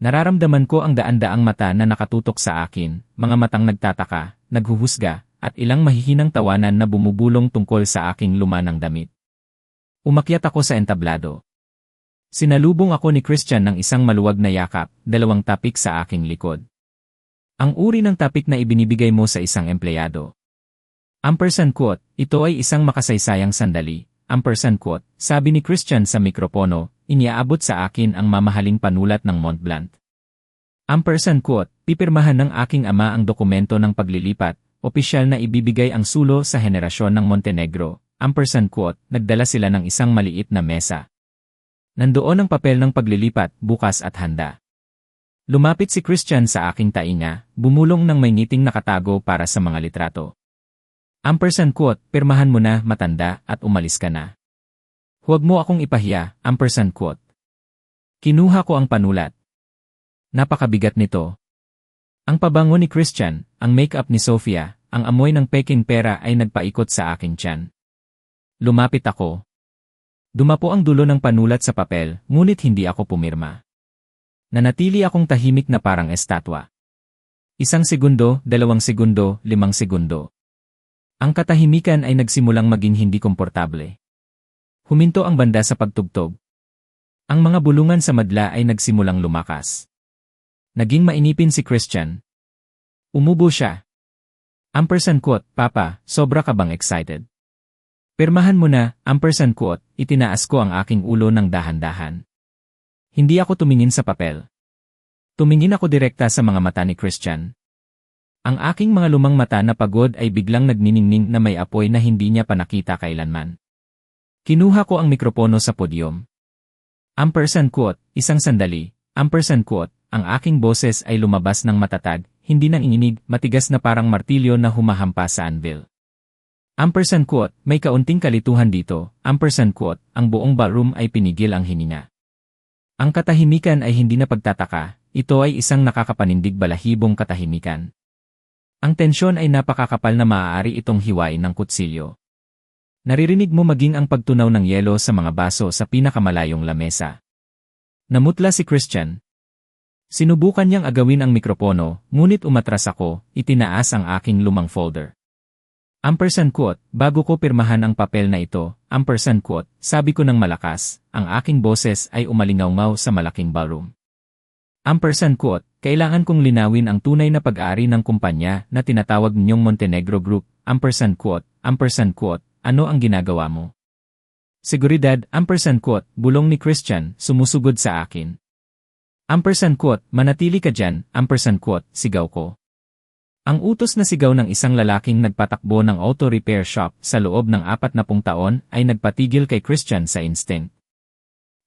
Nararamdaman ko ang daan-daang mata na nakatutok sa akin, mga matang nagtataka, naghuhusga, at ilang mahihinang tawanan na bumubulong tungkol sa aking luma ng damit. Umakyat ako sa entablado. Sinalubong ako ni Christian ng isang maluwag na yakap, 2 tapik sa aking likod. Ang uri ng tapik na ibinibigay mo sa isang empleyado. #quote, ito ay isang makasaysayang sandali, #quote, sabi ni Christian sa mikropono, iniaabot sa akin ang mamahaling panulat ng Montblanc. #quote, pipirmahan ng aking ama ang dokumento ng paglilipat, opisyal na ibibigay ang sulo sa henerasyon ng Montenegro, #quote, nagdala sila ng isang maliit na mesa. Nandoon ang papel ng paglilipat, bukas at handa. Lumapit si Christian sa aking tainga, bumulong ng may ngiting nakatago para sa mga litrato. #quote, pirmahan mo na, matanda, at umalis ka na. Huwag mo akong ipahiya, #quote. Kinuha ko ang panulat. Napakabigat nito. Ang pabango ni Christian, ang make-up ni Sofia, ang amoy ng peking pera ay nagpaikot sa aking tiyan. Lumapit ako. Dumapo ang dulo ng panulat sa papel, ngunit hindi ako pumirma. Nanatili akong tahimik na parang estatwa. 1 segundo, 2 segundo, 5 segundo. Ang katahimikan ay nagsimulang maging hindi komportable. Huminto ang banda sa pagtugtog. Ang mga bulungan sa madla ay nagsimulang lumakas. Naging mainipin si Christian. Umubo siya. #quote, Papa, sobra ka bang excited? Pirmahan mo na, #quote, itinaas ko ang aking ulo ng dahan-dahan. Hindi ako tumingin sa papel. Tumingin ako direkta sa mga mata ni Christian. Ang aking mga lumang mata na pagod ay biglang nagniningning na may apoy na hindi niya pa nakita kailanman. Kinuha ko ang mikropono sa podyum. #quote, isang sandali, #quote, ang aking boses ay lumabas ng matatag, hindi nang inginig, matigas na parang martilyo na humahampas sa anvil. #quote, may kaunting kalituhan dito, #quote, ang buong ballroom ay pinigil ang hininga. Ang katahimikan ay hindi na pagtataka, ito ay isang nakakapanindig balahibong katahimikan. Ang tensyon ay napakakapal na maaari itong hiwain ng kutsilyo. Naririnig mo maging ang pagtunaw ng yelo sa mga baso sa pinakamalayong lamesa. Namutla si Christian. Sinubukan niyang agawin ang mikropono, ngunit umatras ako, itinaas ang aking lumang folder. #quote, bago ko pirmahan ang papel na ito, #quote, sabi ko ng malakas, ang aking boses ay umalingaw-ngaw sa malaking ballroom. #quote, kailangan kong linawin ang tunay na pag-aari ng kumpanya na tinatawag ninyong Montenegro Group, #quote, ano ang ginagawa mo? Seguridad, #quote, bulong ni Christian, sumusugod sa akin. #quote, manatili ka dyan, #quote, sigaw ko. Ang utos na sigaw ng isang lalaking nagpatakbo ng auto repair shop sa loob ng 40 taon ay nagpatigil kay Christian sa instinct.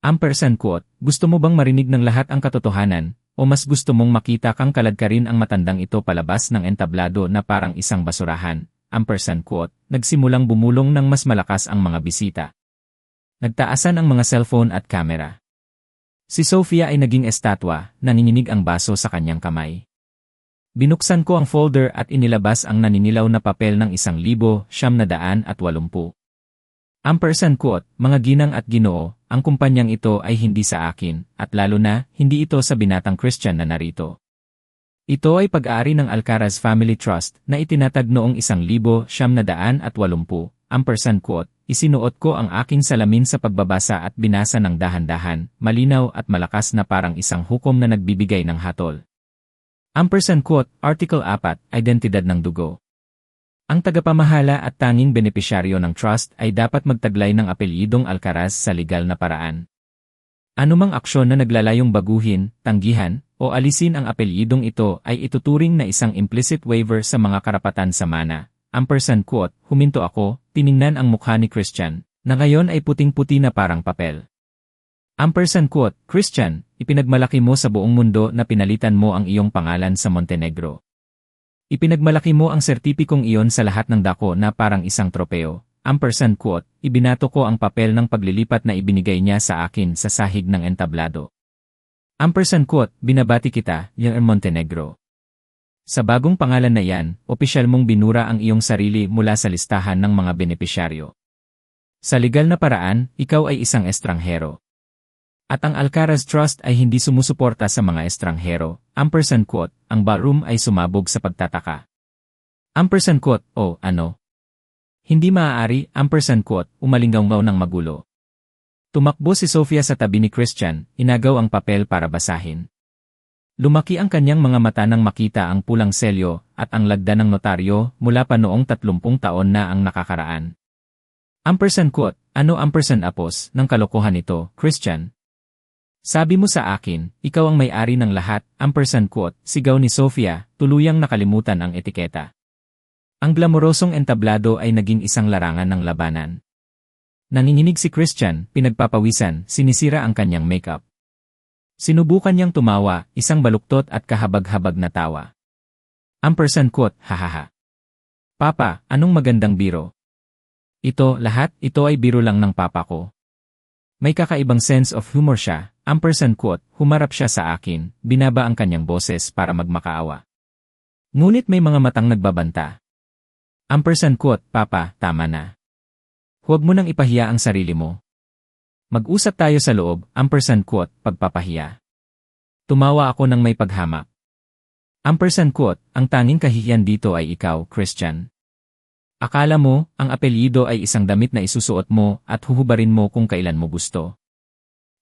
Ampersand quote, gusto mo bang marinig ng lahat ang katotohanan, o mas gusto mong makita kang kaladkarin ang matandang ito palabas ng entablado na parang isang basurahan? Ampersand quote, nagsimulang bumulong ng mas malakas ang mga bisita. Nagtaasan ang mga cellphone at kamera. Si Sofia ay naging estatwa, nanginginig ang baso sa kanyang kamay. Binuksan ko ang folder at inilabas ang naninilaw na papel ng 1,980. Ampersand quote, mga ginang at ginoo, ang kumpanyang ito ay hindi sa akin, at lalo na, hindi ito sa binatang Christian na narito. Ito ay pag-aari ng Alcaraz Family Trust na itinatag noong 1,980. Ampersand quote, isinuot ko ang aking salamin sa pagbabasa at binasa ng dahan-dahan, malinaw at malakas na parang isang hukom na nagbibigay ng hatol. Ampersand quote, Article 4, Identidad ng dugo. Ang tagapamahala at tanging benepisyaryo ng trust ay dapat magtaglay ng apelyidong Alcaraz sa legal na paraan. Anumang aksyon na naglalayong baguhin, tanggihan, o alisin ang apelyidong ito ay ituturing na isang implicit waiver sa mga karapatan sa mana. Ampersand quote, huminto ako, tiningnan ang mukha ni Christian, na ngayon ay puting-puti na parang papel. Ampersand quote, Christian, ipinagmalaki mo sa buong mundo na pinalitan mo ang iyong pangalan sa Montenegro. Ipinagmalaki mo ang sertipikong iyon sa lahat ng dako na parang isang tropeo. Ampersand quote, ibinato ko ang papel ng paglilipat na ibinigay niya sa akin sa sahig ng entablado. Ampersand quote, binabati kita, Yang Montenegro. Sa bagong pangalan na yan, opisyal mong binura ang iyong sarili mula sa listahan ng mga benepisyaryo. Sa legal na paraan, ikaw ay isang estranghero. At ang Alcaraz Trust ay hindi sumusuporta sa mga estranghero. Ampersand quote, ang ballroom ay sumabog sa pagtataka. Ampersand quote, oh, ano? Hindi maaari, ampersand quote, umalinggaw-ngaw ng magulo. Tumakbo si Sofia sa tabi ni Christian, inagaw ang papel para basahin. Lumaki ang kanyang mga mata nang makita ang pulang selyo at ang lagda ng notaryo mula pa noong 30 taon na ang nakakaraan. Ampersand quote, ano ampersand apos ng kalokohan ito, Christian? Sabi mo sa akin, ikaw ang may-ari ng lahat, ampersand quote, sigaw ni Sofia, tuluyang nakalimutan ang etiketa. Ang glamorosong entablado ay naging isang larangan ng labanan. Nanginginig si Christian, pinagpapawisan, sinisira ang kanyang makeup. Sinubukan niyang tumawa, isang baluktot at kahabag-habag na tawa. Ampersand quote, hahaha. Papa, anong magandang biro? Ito, lahat, ito ay biro lang ng papa ko. May kakaibang sense of humor siya, ampersand quote, humarap siya sa akin, binaba ang kanyang boses para magmakaawa. Ngunit may mga matang nagbabanta. Ampersand quote, Papa, tama na. Huwag mo nang ipahiya ang sarili mo. Mag-usap tayo sa loob, ampersand quote, pagpapahiya. Tumawa ako ng may paghamak. Ampersand quote, ang tanging kahihiyan dito ay ikaw, Christian. Akala mo, ang apelyido ay isang damit na isusuot mo at huhubarin mo kung kailan mo gusto.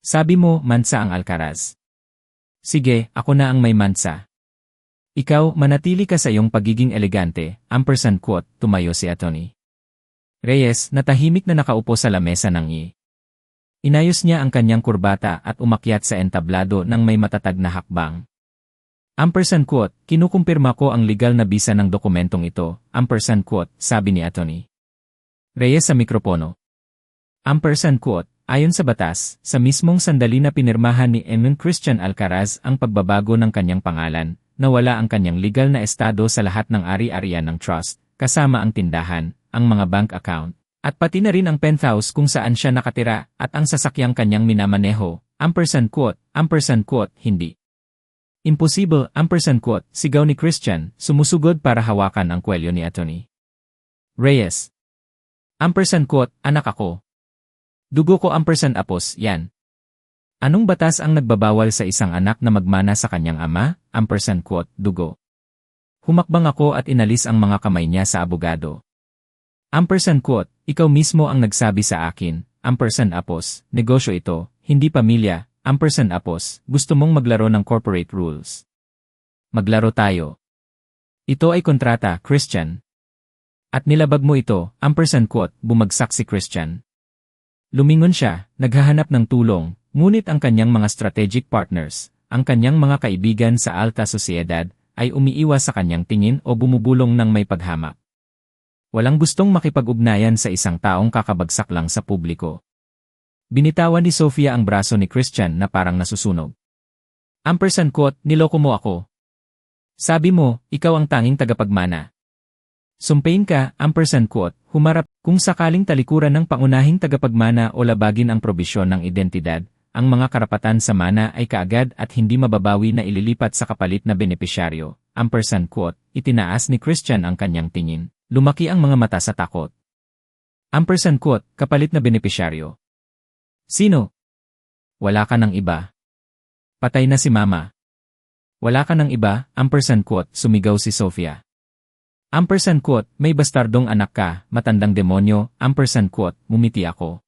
Sabi mo, mansa ang Alcaraz. Sige, ako na ang may mansa. Ikaw, manatili ka sa iyong pagiging elegante, ampersand quote, tumayo si Atty. Reyes, na tahimik na nakaupo sa lamesa ng Inayos niya ang kanyang kurbata at umakyat sa entablado ng may matatag na hakbang. Ampersand quote, kinukumpirma ko ang legal na bisa ng dokumentong ito, ampersand quote, sabi ni Atty. Reyes sa mikropono. Ampersand quote, ayon sa batas, sa mismong sandali na pinirmahan ni Christian Alcaraz ang pagbabago ng kanyang pangalan, nawala ang kanyang legal na estado sa lahat ng ari-arian ng trust, kasama ang tindahan, ang mga bank account, at pati na rin ang penthouse kung saan siya nakatira at ang sasakyang kanyang minamaneho, ampersand quote, hindi. Imposible, ampersand quote, sigaw ni Christian, sumusugod para hawakan ang kwelyo ni Atty. Reyes. Ampersand quote, anak ako. Dugo ko ampersand apos, yan. Anong batas ang nagbabawal sa isang anak na magmana sa kanyang ama, ampersand quote, dugo. Humakbang ako at inalis ang mga kamay niya sa abogado. Ampersand quote, ikaw mismo ang nagsabi sa akin, ampersand apos, negosyo ito, hindi pamilya, ampersand apos, gusto mong maglaro ng corporate rules. Maglaro tayo. Ito ay kontrata, Christian. At nilabag mo ito, ampersand quote, bumagsak si Christian. Lumingon siya, naghahanap ng tulong, ngunit ang kanyang mga strategic partners, ang kanyang mga kaibigan sa alta sosyedad, ay umiiwas sa kanyang tingin o bumubulong ng may paghamak. Walang gustong makipag-ugnayan sa isang taong kakabagsak lang sa publiko. Binitawan ni Sofia ang braso ni Christian na parang nasusunog. Ampersand quote, niloko mo ako. Sabi mo, ikaw ang tanging tagapagmana. Sumpain ka, ampersand quote, humarap, kung sakaling talikuran ng pangunahing tagapagmana o labagin ang probisyon ng identidad, ang mga karapatan sa mana ay kaagad at hindi mababawi na ililipat sa kapalit na benepisyaryo. Ampersand quote, itinaas ni Christian ang kanyang tingin. Lumaki ang mga mata sa takot. Ampersand quote, kapalit na benepisyaryo. Sino? Wala ka ng iba. Patay na si mama. Wala ka ng iba, ampersand quote, sumigaw si Sofia. Ampersand quote, may bastardong anak ka, matandang demonyo, ampersand quote, mumiti ako.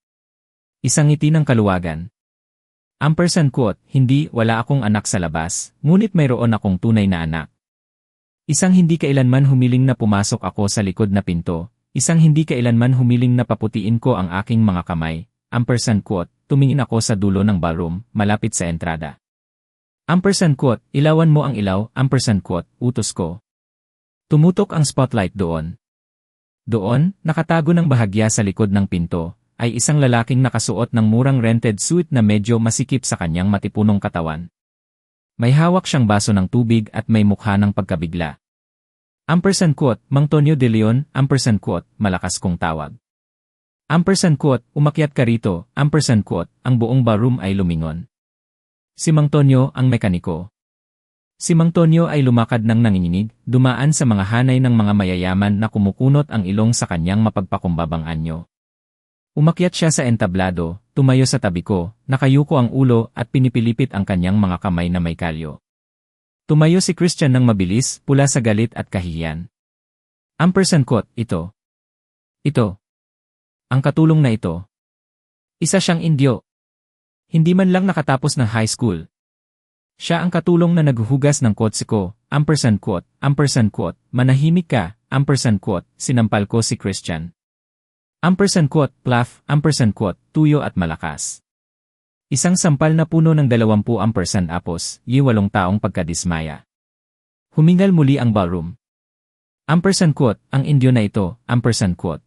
Isang ngiti ng kaluwagan. Ampersand quote, hindi, wala akong anak sa labas, ngunit mayroon akong tunay na anak. Isang hindi kailanman humiling na pumasok ako sa likod na pinto, isang hindi kailanman humiling na paputiin ko ang aking mga kamay, ampersand quote, tumingin ako sa dulo ng ballroom, malapit sa entrada. Ampersand quote, ilawan mo ang ilaw, ampersand quote, utos ko. Tumutok ang spotlight doon. Doon, nakatago ng bahagya sa likod ng pinto, ay isang lalaking nakasuot ng murang rented suit na medyo masikip sa kanyang matipunong katawan. May hawak siyang baso ng tubig at may mukha ng pagkabigla. Ampersand quote, Mang Tonyo de Leon, ampersand quote, malakas kong tawag. Ampersand quote, umakyat ka rito, ampersand quote, ang buong ballroom ay lumingon. Si Mang Tonyo ang mekaniko. Si Mang Tonyo ay lumakad ng nanginginig, dumaan sa mga hanay ng mga mayayaman na kumukunot ang ilong sa kanyang mapagpakumbabang anyo. Umakyat siya sa entablado, tumayo sa tabi ko, nakayuko ang ulo at pinipilipit ang kanyang mga kamay na may kalyo. Tumayo si Christian ng mabilis, pula sa galit at kahihiyan. Ampersand quote, ito. Ito. Ang katulong na ito. Isa siyang Indyo. Hindi man lang nakatapos ng high school. Siya ang katulong na naghuhugas ng kotse ko, ampersand quote, manahimik ka, ampersand quote, sinampal ko si Christian. Ampersand quote, plaf, ampersand quote, tuyo at malakas. Isang sampal na puno ng 20 ampersand apos, 8 taong pagkadismaya. Humingal muli ang ballroom. Ampersand quote, ang Indyo na ito, ampersand quote.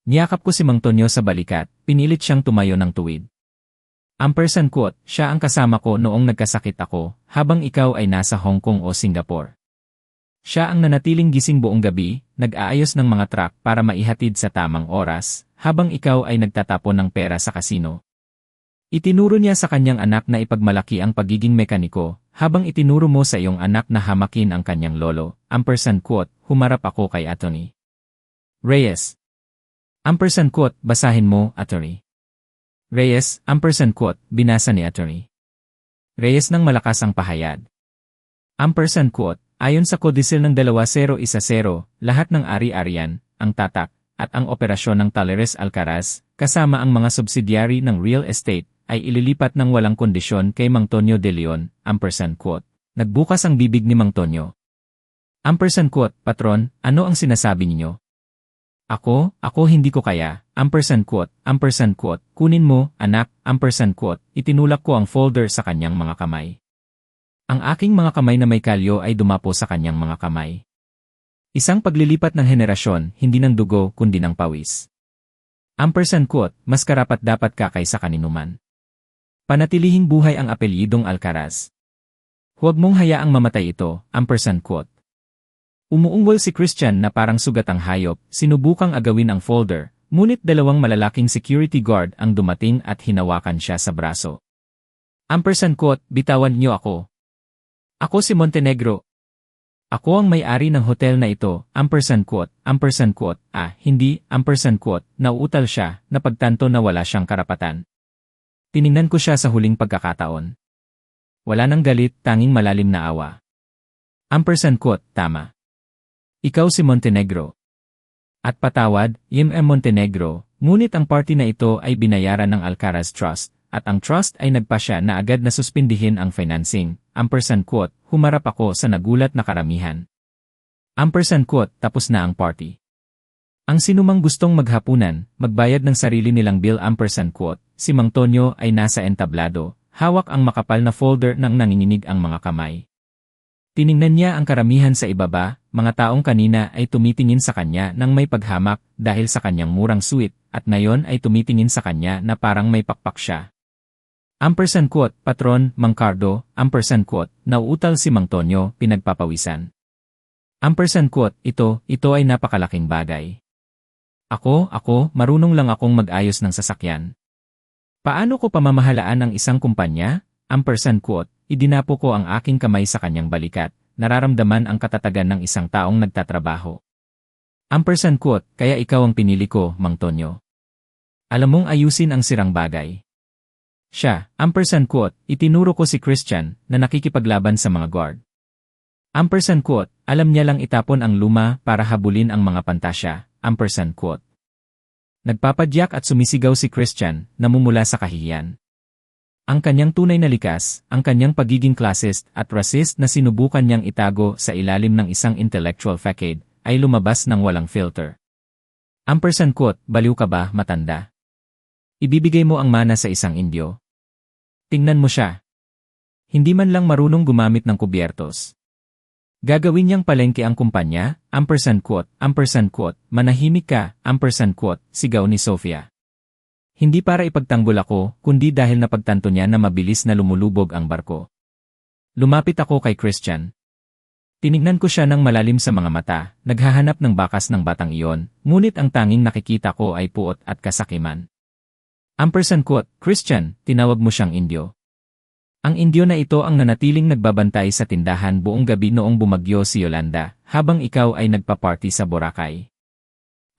Niyakap ko si Mang Tonyo sa balikat, pinilit siyang tumayo ng tuwid. Ampersand quote, siya ang kasama ko noong nagkasakit ako, habang ikaw ay nasa Hong Kong o Singapore. Siya ang nanatiling gising buong gabi, nag-aayos ng mga truck para maihatid sa tamang oras, habang ikaw ay nagtatapon ng pera sa kasino. Itinuro niya sa kanyang anak na ipagmalaki ang pagiging mekaniko, habang itinuro mo sa iyong anak na hamakin ang kanyang lolo, ampersand quote, humarap ako kay Atty. Reyes. Ampersand quote, basahin mo, Atty. Reyes, ampersand quote, binasa ni Atty. Reyes ng malakas ang pahayag. Ampersand quote, ayon sa kodisil ng 2010, lahat ng ari-arian, ang tatak, at ang operasyon ng Talleres Alcaraz, kasama ang mga subsidiary ng real estate, ay ililipat ng walang kondisyon kay Mang Tonyo de Leon, ampersand quote. Nagbukas ang bibig ni Mang Tonyo. Ampersand quote, patron, ano ang sinasabi ninyo? Ako hindi ko kaya, ampersand quote, kunin mo, anak, ampersand quote, itinulak ko ang folder sa kanyang mga kamay. Ang aking mga kamay na may kalyo ay dumapo sa kanyang mga kamay. Isang paglilipat ng henerasyon, hindi ng dugo kundi ng pawis. Ampersand quote, mas karapat dapat ka kaysa kaninuman. Panatilihing buhay ang apelyidong Alcaraz. Huwag mong hayaang mamatay ito, ampersand quote. Umuunggol si Christian na parang sugatang hayop, sinubukang agawin ang folder, ngunit 2 malalaking security guard ang dumating at hinawakan siya sa braso. Ampersand quote, bitawan niyo ako. Ako si Montenegro. Ako ang may-ari ng hotel na ito, ampersand quote, hindi, ampersand quote, nauutal siya, napagtanto na wala siyang karapatan. Tiningnan ko siya sa huling pagkakataon. Wala nang galit, tanging malalim na awa. Ampersand quote, tama. Ikaw si Montenegro. At patawad, Montenegro, ngunit ang party na ito ay binayaran ng Alcaraz Trust, at ang trust ay nagpasya na agad na suspindihin ang financing, ampersand quote, humarap ako sa nagulat na karamihan. Ampersand quote, tapos na ang party. Ang sinumang gustong maghapunan, magbayad ng sarili nilang bill ampersand quote, si Mang Tonyo ay nasa entablado, hawak ang makapal na folder nang nanginginig ang mga kamay. Tiningnan niya ang karamihan sa ibaba, mga taong kanina ay tumitingin sa kanya nang may paghamak dahil sa kanyang murang suit, at ngayon ay tumitingin sa kanya na parang may pakpak siya. Quote, Patron, Mang Cardo, quote, nauutal si Mang Tonyo, pinagpapawisan. Quote, ito ay napakalaking bagay. Ako, marunong lang akong mag-ayos ng sasakyan. Paano ko pamamahalaan ang isang kumpanya? Quote, idinapo ko ang aking kamay sa kanyang balikat, nararamdaman ang katatagan ng isang taong nagtatrabaho. Quote, kaya ikaw ang pinili ko, Mang Tonyo. Alam mong ayusin ang sirang bagay. Siya, quote, itinuro ko si Christian na nakikipaglaban sa mga guard. Quote, alam niya lang itapon ang luma para habulin ang mga pantasya. Quote. Nagpapadyak at sumisigaw si Christian, namumula sa kahihiyan. Ang kanyang tunay na likas, ang kanyang pagiging classist at racist na sinubukan niyang itago sa ilalim ng isang intellectual facade, ay lumabas ng walang filter. Quote, baliw ka ba, matanda? Ibibigay mo ang mana sa isang Indyo. Tingnan mo siya. Hindi man lang marunong gumamit ng kubyertos. Gagawin niyang palengke ang kumpanya, quote, manahimik ka, quote, sigaw ni Sofia. Hindi para ipagtanggol ako, kundi dahil napagtanto niya na mabilis na lumulubog ang barko. Lumapit ako kay Christian. Tinignan ko siya ng malalim sa mga mata, naghahanap ng bakas ng batang iyon, ngunit ang tanging nakikita ko ay puot at kasakiman. Quote, Christian, tinawag mo siyang Indyo. Ang Indyo na ito ang nanatiling nagbabantay sa tindahan buong gabi noong bumagyo si Yolanda, habang ikaw ay nagpa-party sa Boracay.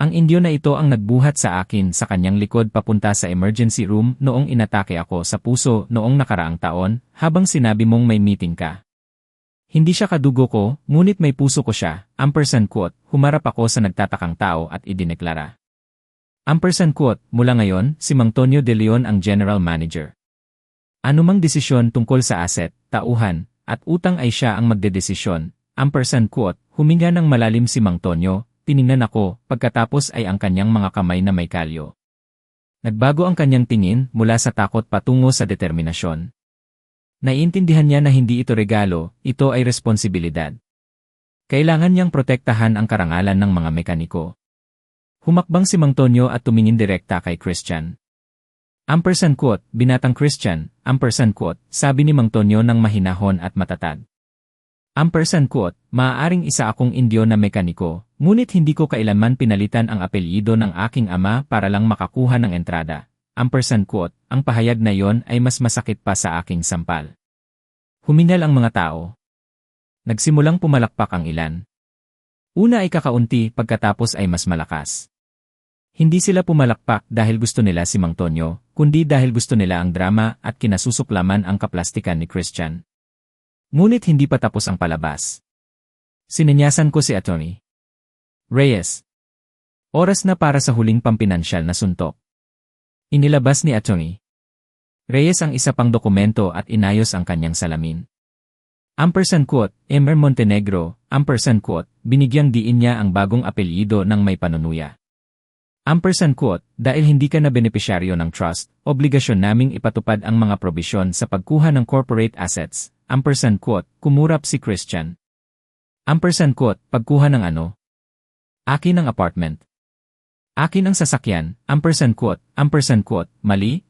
Ang Indyo na ito ang nagbuhat sa akin sa kanyang likod papunta sa emergency room noong inatake ako sa puso noong nakaraang taon, habang sinabi mong may meeting ka. Hindi siya kadugo ko, ngunit may puso ko siya, quote, humarap ako sa nagtatakang tao at idineklara. Quote, mula ngayon, si Mang Tonyo de Leon ang general manager. Anumang desisyon tungkol sa asset, tauhan, at utang ay siya ang magdedesisyon. Quote, huminga ng malalim si Mang Tonyo, tiningnan ako, pagkatapos ay ang kanyang mga kamay na may kalyo. Nagbago ang kanyang tingin mula sa takot patungo sa determinasyon. Naiintindihan niya na hindi ito regalo, ito ay responsibilidad. Kailangan niyang protektahan ang karangalan ng mga mekaniko. Humakbang si Mang Tonyo at tumingin direkta kay Christian. Quote, binatang Christian, quote, sabi ni Mang Tonyo ng mahinahon at matatag. Quote, maaaring isa akong Indyo na mekaniko, ngunit hindi ko kailanman pinalitan ang apelyido ng aking ama para lang makakuha ng entrada. Quote, ang pahayag na yon ay mas masakit pa sa aking sampal. Humingal ang mga tao. Nagsimulang pumalakpak ang ilan. Una ay kakaunti, pagkatapos ay mas malakas. Hindi sila pumalakpak dahil gusto nila si Mang Tonyo, kundi dahil gusto nila ang drama at kinasusuklaman ang kaplastikan ni Christian. Ngunit hindi pa tapos ang palabas. Sinenyasan ko si Atty. Reyes. Oras na para sa huling pampinansyal na suntok. Inilabas ni Atty. Reyes ang isa pang dokumento at inayos ang kanyang salamin. Quote, Emer Montenegro, quote, binigyang diin niya ang bagong apelyido ng may panunuya. Quote, dahil hindi ka na benepisyaryo ng trust, obligasyon naming ipatupad ang mga probisyon sa pagkuha ng corporate assets. Quote, kumurap si Christian. Quote, pagkuha ng ano? Akin ang apartment. Akin ang sasakyan. Quote, mali,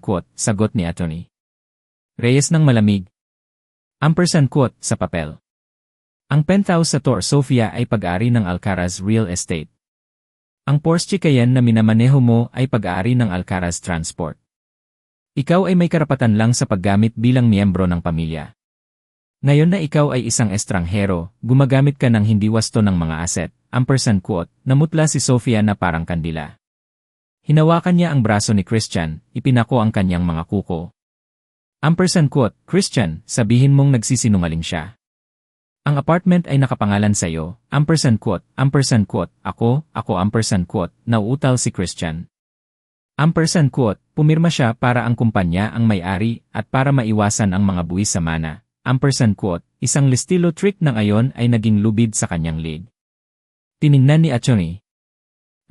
quote, sagot ni Atty. Reyes ng malamig. Quote, sa papel. Ang penthouse sa Tor Sofia ay pag-ari ng Alcaraz Real Estate. Ang Porsche Cayenne na minamaneho mo ay pag-aari ng Alcaraz Transport. Ikaw ay may karapatan lang sa paggamit bilang miyembro ng pamilya. Ngayon na ikaw ay isang estranghero, gumagamit ka ng hindi wasto ng mga asset. Quote, namutla si Sofia na parang kandila. Hinawakan niya ang braso ni Christian, ipinako ang kanyang mga kuko. Quote, Christian, sabihin mong nagsisinungaling siya. Ang apartment ay nakapangalan sa iyo. Quote, ako, quote, nauutal si Christian. Quote, pumirma siya para ang kumpanya ang may-ari at para maiwasan ang mga buwis sa mana. Quote, isang listilo trick na ngayon ay naging lubid sa kanyang league. Tiningnan ni Atty.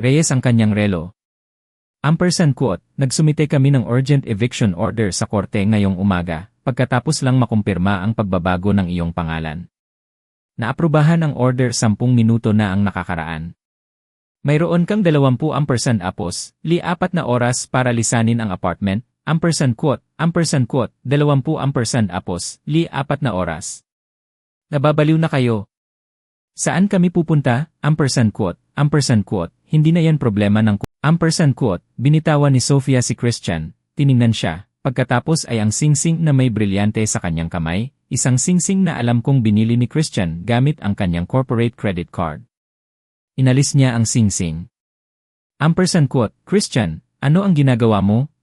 Reyes ang kanyang relo. Quote, nagsumite kami ng urgent eviction order sa korte ngayong umaga, pagkatapos lang makumpirma ang pagbabago ng iyong pangalan. Naaprubahan ang order 10 minuto na ang nakakaraan. Mayroon kang 20% apos, 4 na oras para lisanin ang apartment, quote, 20% apos, 4 na oras. Nababaliw na kayo. Saan kami pupunta? Quote, hindi na yan problema ng quote, binitawan ni Sofia si Christian, tiningnan siya, pagkatapos ay ang singsing na may brilyante sa kanyang kamay, isang singsing na alam kong binili ni Christian gamit ang kanyang corporate credit card. Inalis niya ang singsing. Quote, Christian, ano ang ginagawa mo?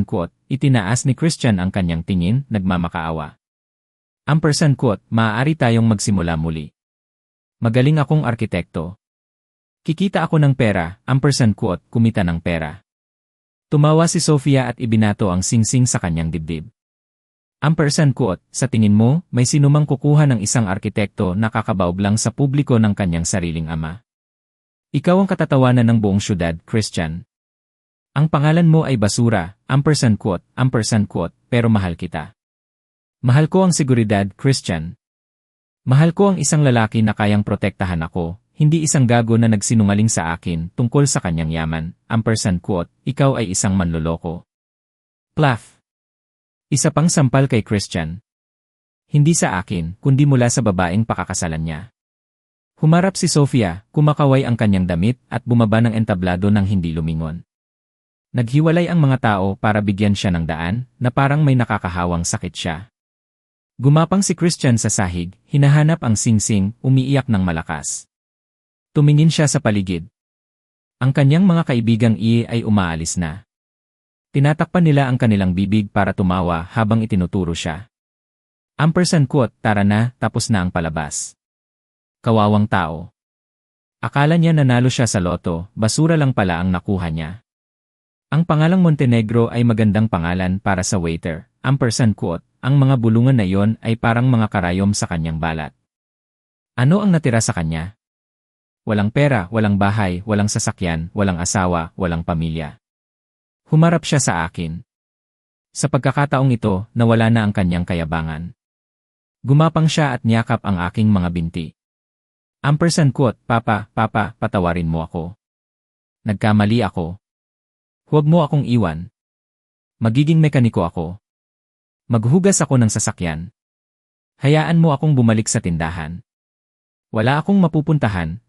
Quote, itinaas ni Christian ang kanyang tingin, nagmamakaawa. Quote, maaari tayong magsimula muli. Magaling akong arkitekto. Kikita ako ng pera, quote, kumita ng pera. Tumawa si Sofia at ibinato ang singsing sa kanyang dibdib. Quote, sa tingin mo, may sinumang kukuha ng isang arkitekto na kakabaog lang sa publiko ng kanyang sariling ama. Ikaw ang katatawanan ng buong syudad, Christian. Ang pangalan mo ay basura, quote, pero mahal kita. Mahal ko ang seguridad, Christian. Mahal ko ang isang lalaki na kayang protektahan ako, hindi isang gago na nagsinungaling sa akin tungkol sa kanyang yaman, quote, ikaw ay isang manloloko. Plaf. Isa pang sampal kay Christian. Hindi sa akin, kundi mula sa babaeng pakakasalan niya. Humarap si Sofia, kumakaway ang kanyang damit at bumaba ng entablado nang hindi lumingon. Naghiwalay ang mga tao para bigyan siya ng daan na parang may nakakahawang sakit siya. Gumapang si Christian sa sahig, hinahanap ang singsing, umiiyak ng malakas. Tumingin siya sa paligid. Ang kanyang mga kaibigang ay umaalis na. Tinatakpan nila ang kanilang bibig para tumawa habang itinuturo siya. Quote, tara na, tapos na ang palabas. Kawawang tao. Akala niya nanalo siya sa loto, basura lang pala ang nakuha niya. Ang pangalang Montenegro ay magandang pangalan para sa waiter, quote, ang mga bulungan na iyon ay parang mga karayom sa kanyang balat. Ano ang natira sa kanya? Walang pera, walang bahay, walang sasakyan, walang asawa, walang pamilya. Humarap siya sa akin. Sa pagkakataong ito, nawala na ang kanyang kayabangan. Gumapang siya at niyakap ang aking mga binti. Quote, Papa, patawarin mo ako. Nagkamali ako. Huwag mo akong iwan. Magiging mekaniko ako. Maghugas ako ng sasakyan. Hayaan mo akong bumalik sa tindahan. Wala akong mapupuntahan,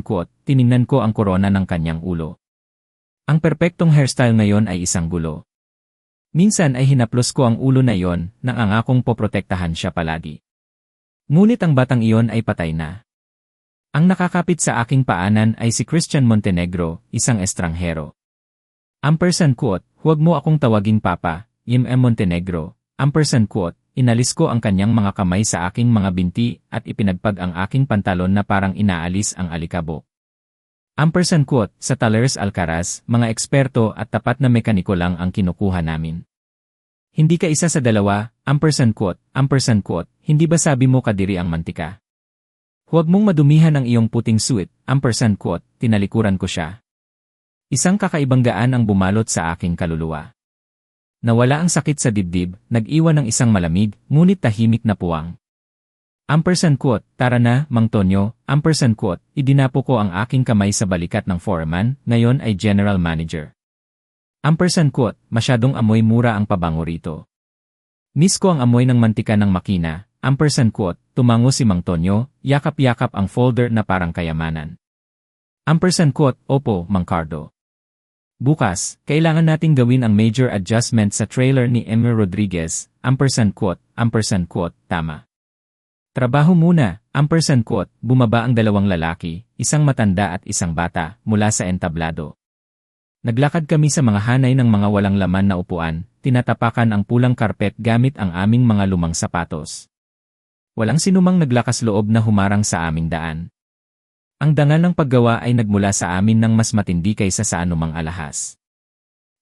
quote, tiningnan ko ang korona ng kanyang ulo. Ang perpektong hairstyle ngayon ay isang gulo. Minsan ay hinaplos ko ang ulo na iyon nang angakong poprotektahan siya palagi. Ngunit ang batang iyon ay patay na. Ang nakakapit sa aking paanan ay si Christian Montenegro, isang estranghero. Quote, huwag mo akong tawaging Papa, Montenegro, quote, inalis ko ang kanyang mga kamay sa aking mga binti at ipinagpag ang aking pantalon na parang inaalis ang alikabok. Quote, sa Talers Alcaraz, mga eksperto at tapat na mekaniko lang ang kinukuha namin. Hindi ka isa sa dalawa, quote, hindi ba sabi mo kadiri ang mantika? Huwag mong madumihan ang iyong puting suit, quote, tinalikuran ko siya. Isang kakaibang gaan ang bumalot sa aking kaluluwa. Nawala ang sakit sa dibdib, nag-iwan ng isang malamig, ngunit tahimik na puwang. Quote, tara na, Mang Tonyo, quote, idinapo ko ang aking kamay sa balikat ng foreman, ngayon ay general manager. Quote, masyadong amoy mura ang pabango rito. Miss ko ang amoy ng mantika ng makina, quote, tumango si Mang Tonyo, yakap-yakap ang folder na parang kayamanan. Quote, opo, Mang Cardo. Bukas, kailangan nating gawin ang major adjustment sa trailer ni Emir Rodriguez, quote, tama. Trabaho muna, quote, bumaba ang dalawang lalaki, isang matanda at isang bata, mula sa entablado. Naglakad kami sa mga hanay ng mga walang laman na upuan, tinatapakan ang pulang karpet gamit ang aming mga lumang sapatos. Walang sinumang naglakas loob na humarang sa aming daan. Ang dangal ng paggawa ay nagmula sa amin ng mas matindi kaysa sa anumang alahas.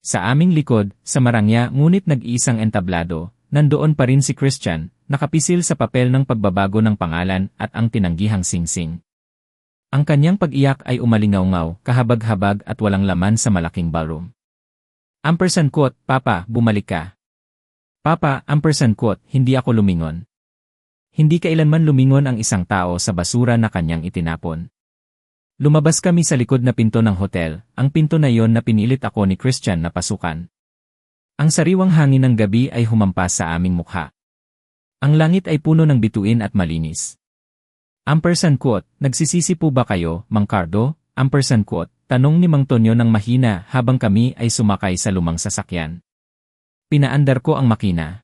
Sa aming likod, sa marangya ngunit nag-iisang entablado, nandoon pa rin si Christian, nakapisil sa papel ng pagbabago ng pangalan at ang tinanggihang singsing. Ang kanyang pag-iyak ay umalingaw-ngaw, kahabag-habag at walang laman sa malaking ballroom. Quote, Papa, bumalik ka. Papa, quote, hindi ako lumingon. Hindi kailanman lumingon ang isang tao sa basura na kanyang itinapon. Lumabas kami sa likod na pinto ng hotel, ang pinto na yon na pinilit ako ni Christian na pasukan. Ang sariwang hangin ng gabi ay humampas sa aming mukha. Ang langit ay puno ng bituin at malinis. Ampersand quote, nagsisisi po ba kayo, Mang Cardo? Ampersand quote, tanong ni Mang Tonyo ng mahina habang kami ay sumakay sa lumang sasakyan. Pinaandar ko ang makina.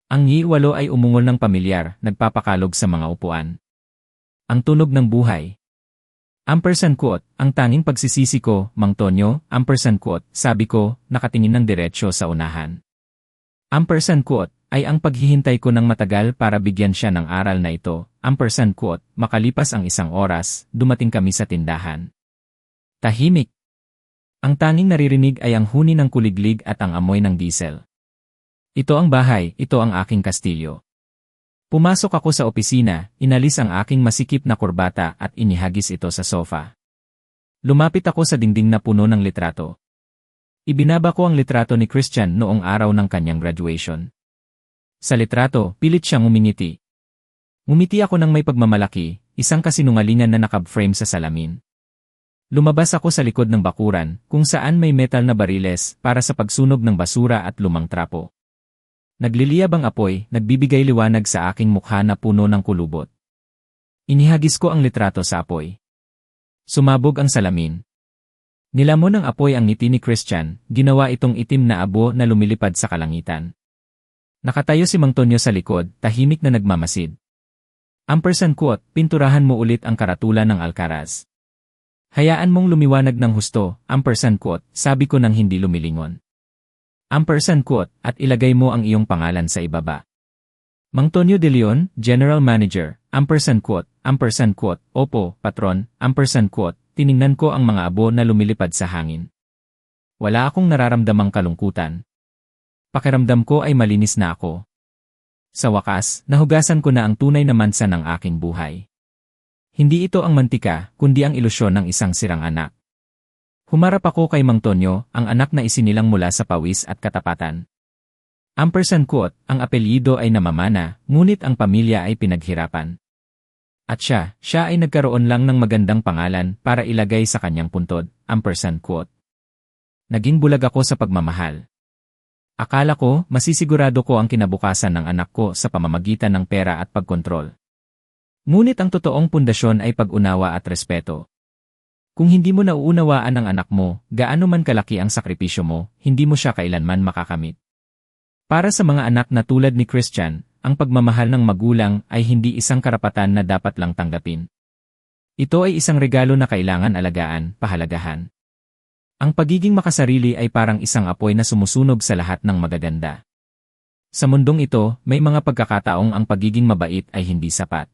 Ang Y8 ay umungol ng pamilyar, nagpapakalog sa mga upuan. Ang tunog ng buhay. Ampersand quote, ang tanging pagsisisi ko, Mang Tonyo, ampersand quote, sabi ko, nakatingin ng diretsyo sa unahan. Ampersand quote, ay ang paghihintay ko ng matagal para bigyan siya ng aral na ito. Ampersand quote, makalipas ang 1 oras, dumating kami sa tindahan. Tahimik. Ang tanging naririnig ay ang huni ng kuliglig at ang amoy ng diesel. Ito ang bahay, ito ang aking kastilyo. Pumasok ako sa opisina, inalis ang aking masikip na kurbata at inihagis ito sa sofa. Lumapit ako sa dingding na puno ng litrato. Ibinaba ko ang litrato ni Christian noong araw ng kanyang graduation. Sa litrato, pilit siyang umingiti. Ngumiti ako ng may pagmamalaki, isang kasinungalingan na nakab-frame sa salamin. Lumabas ako sa likod ng bakuran, kung saan may metal na bariles para sa pagsunog ng basura at lumang trapo. Nagliliyab ang apoy, nagbibigay liwanag sa aking mukha na puno ng kulubot. Inihagis ko ang litrato sa apoy. Sumabog ang salamin. Nilamon ng apoy ang ngiti ni Christian, ginawa itong itim na abo na lumilipad sa kalangitan. Nakatayo si Mang Tonyo sa likod, tahimik na nagmamasid. Ampersand quote, pinturahan mo ulit ang karatulan ng Alcaraz. Hayaan mong lumiwanag ng husto, ampersand quote, sabi ko nang hindi lumilingon. Ampersand quote, at ilagay mo ang iyong pangalan sa ibaba. Mang Tonyo de Leon, General Manager, ampersand quote, opo, patron, ampersand quote, tiningnan ko ang mga abo na lumilipad sa hangin. Wala akong nararamdamang kalungkutan. Pakiramdam ko ay malinis na ako. Sa wakas, nahugasan ko na ang tunay na mansa ng aking buhay. Hindi ito ang mantika, kundi ang ilusyon ng isang sirang anak. Humarap ako kay Mang Tonyo, ang anak na isinilang mula sa pawis at katapatan. Ampersand quote, ang apelyido ay namamana, ngunit ang pamilya ay pinaghirapan. At siya ay nagkaroon lang ng magandang pangalan para ilagay sa kanyang puntod, ampersand quote. Naging bulag ako sa pagmamahal. Akala ko, masisigurado ko ang kinabukasan ng anak ko sa pamamagitan ng pera at pagkontrol. Ngunit ang totoong pundasyon ay pag-unawa at respeto. Kung hindi mo nauunawaan ang anak mo, gaano man kalaki ang sakripisyo mo, hindi mo siya kailanman makakamit. Para sa mga anak na tulad ni Christian, ang pagmamahal ng magulang ay hindi isang karapatan na dapat lang tanggapin. Ito ay isang regalo na kailangan alagaan, pahalagahan. Ang pagiging makasarili ay parang isang apoy na sumusunog sa lahat ng magaganda. Sa mundong ito, may mga pagkakataong ang pagiging mabait ay hindi sapat.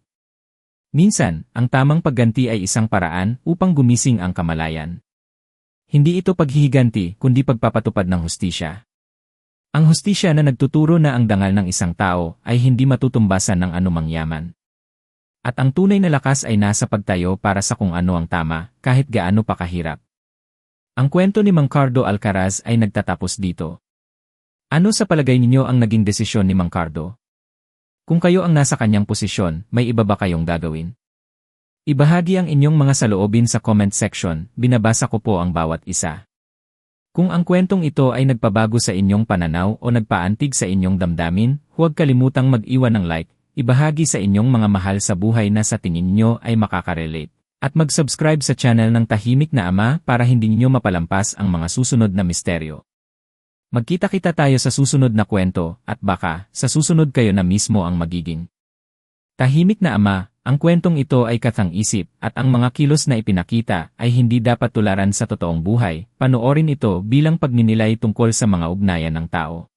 Minsan, ang tamang pagganti ay isang paraan upang gumising ang kamalayan. Hindi ito paghihiganti, kundi pagpapatupad ng hustisya. Ang hustisya na nagtuturo na ang dangal ng isang tao ay hindi matutumbasan ng anumang yaman. At ang tunay na lakas ay nasa pagtayo para sa kung ano ang tama, kahit gaano pa kahirap. Ang kwento ni Mang Cardo Alcaraz ay nagtatapos dito. Ano sa palagay ninyo ang naging desisyon ni Mang Cardo? Kung kayo ang nasa kanyang posisyon, may iba ba kayong gagawin? Ibahagi ang inyong mga saloobin sa comment section, binabasa ko po ang bawat isa. Kung ang kwentong ito ay nagpabago sa inyong pananaw o nagpaantig sa inyong damdamin, huwag kalimutang mag-iwan ng like, ibahagi sa inyong mga mahal sa buhay na sa tingin nyo ay makakarelate, at mag-subscribe sa channel ng Tahimik na Ama para hindi nyo mapalampas ang mga susunod na misteryo. Magkita-kita tayo sa susunod na kwento, at baka, sa susunod kayo na mismo ang magiging Tahimik na Ama. Ang kwentong ito ay kathang-isip, at ang mga kilos na ipinakita ay hindi dapat tularan sa totoong buhay. Panoorin ito bilang pagninilay tungkol sa mga ugnayan ng tao.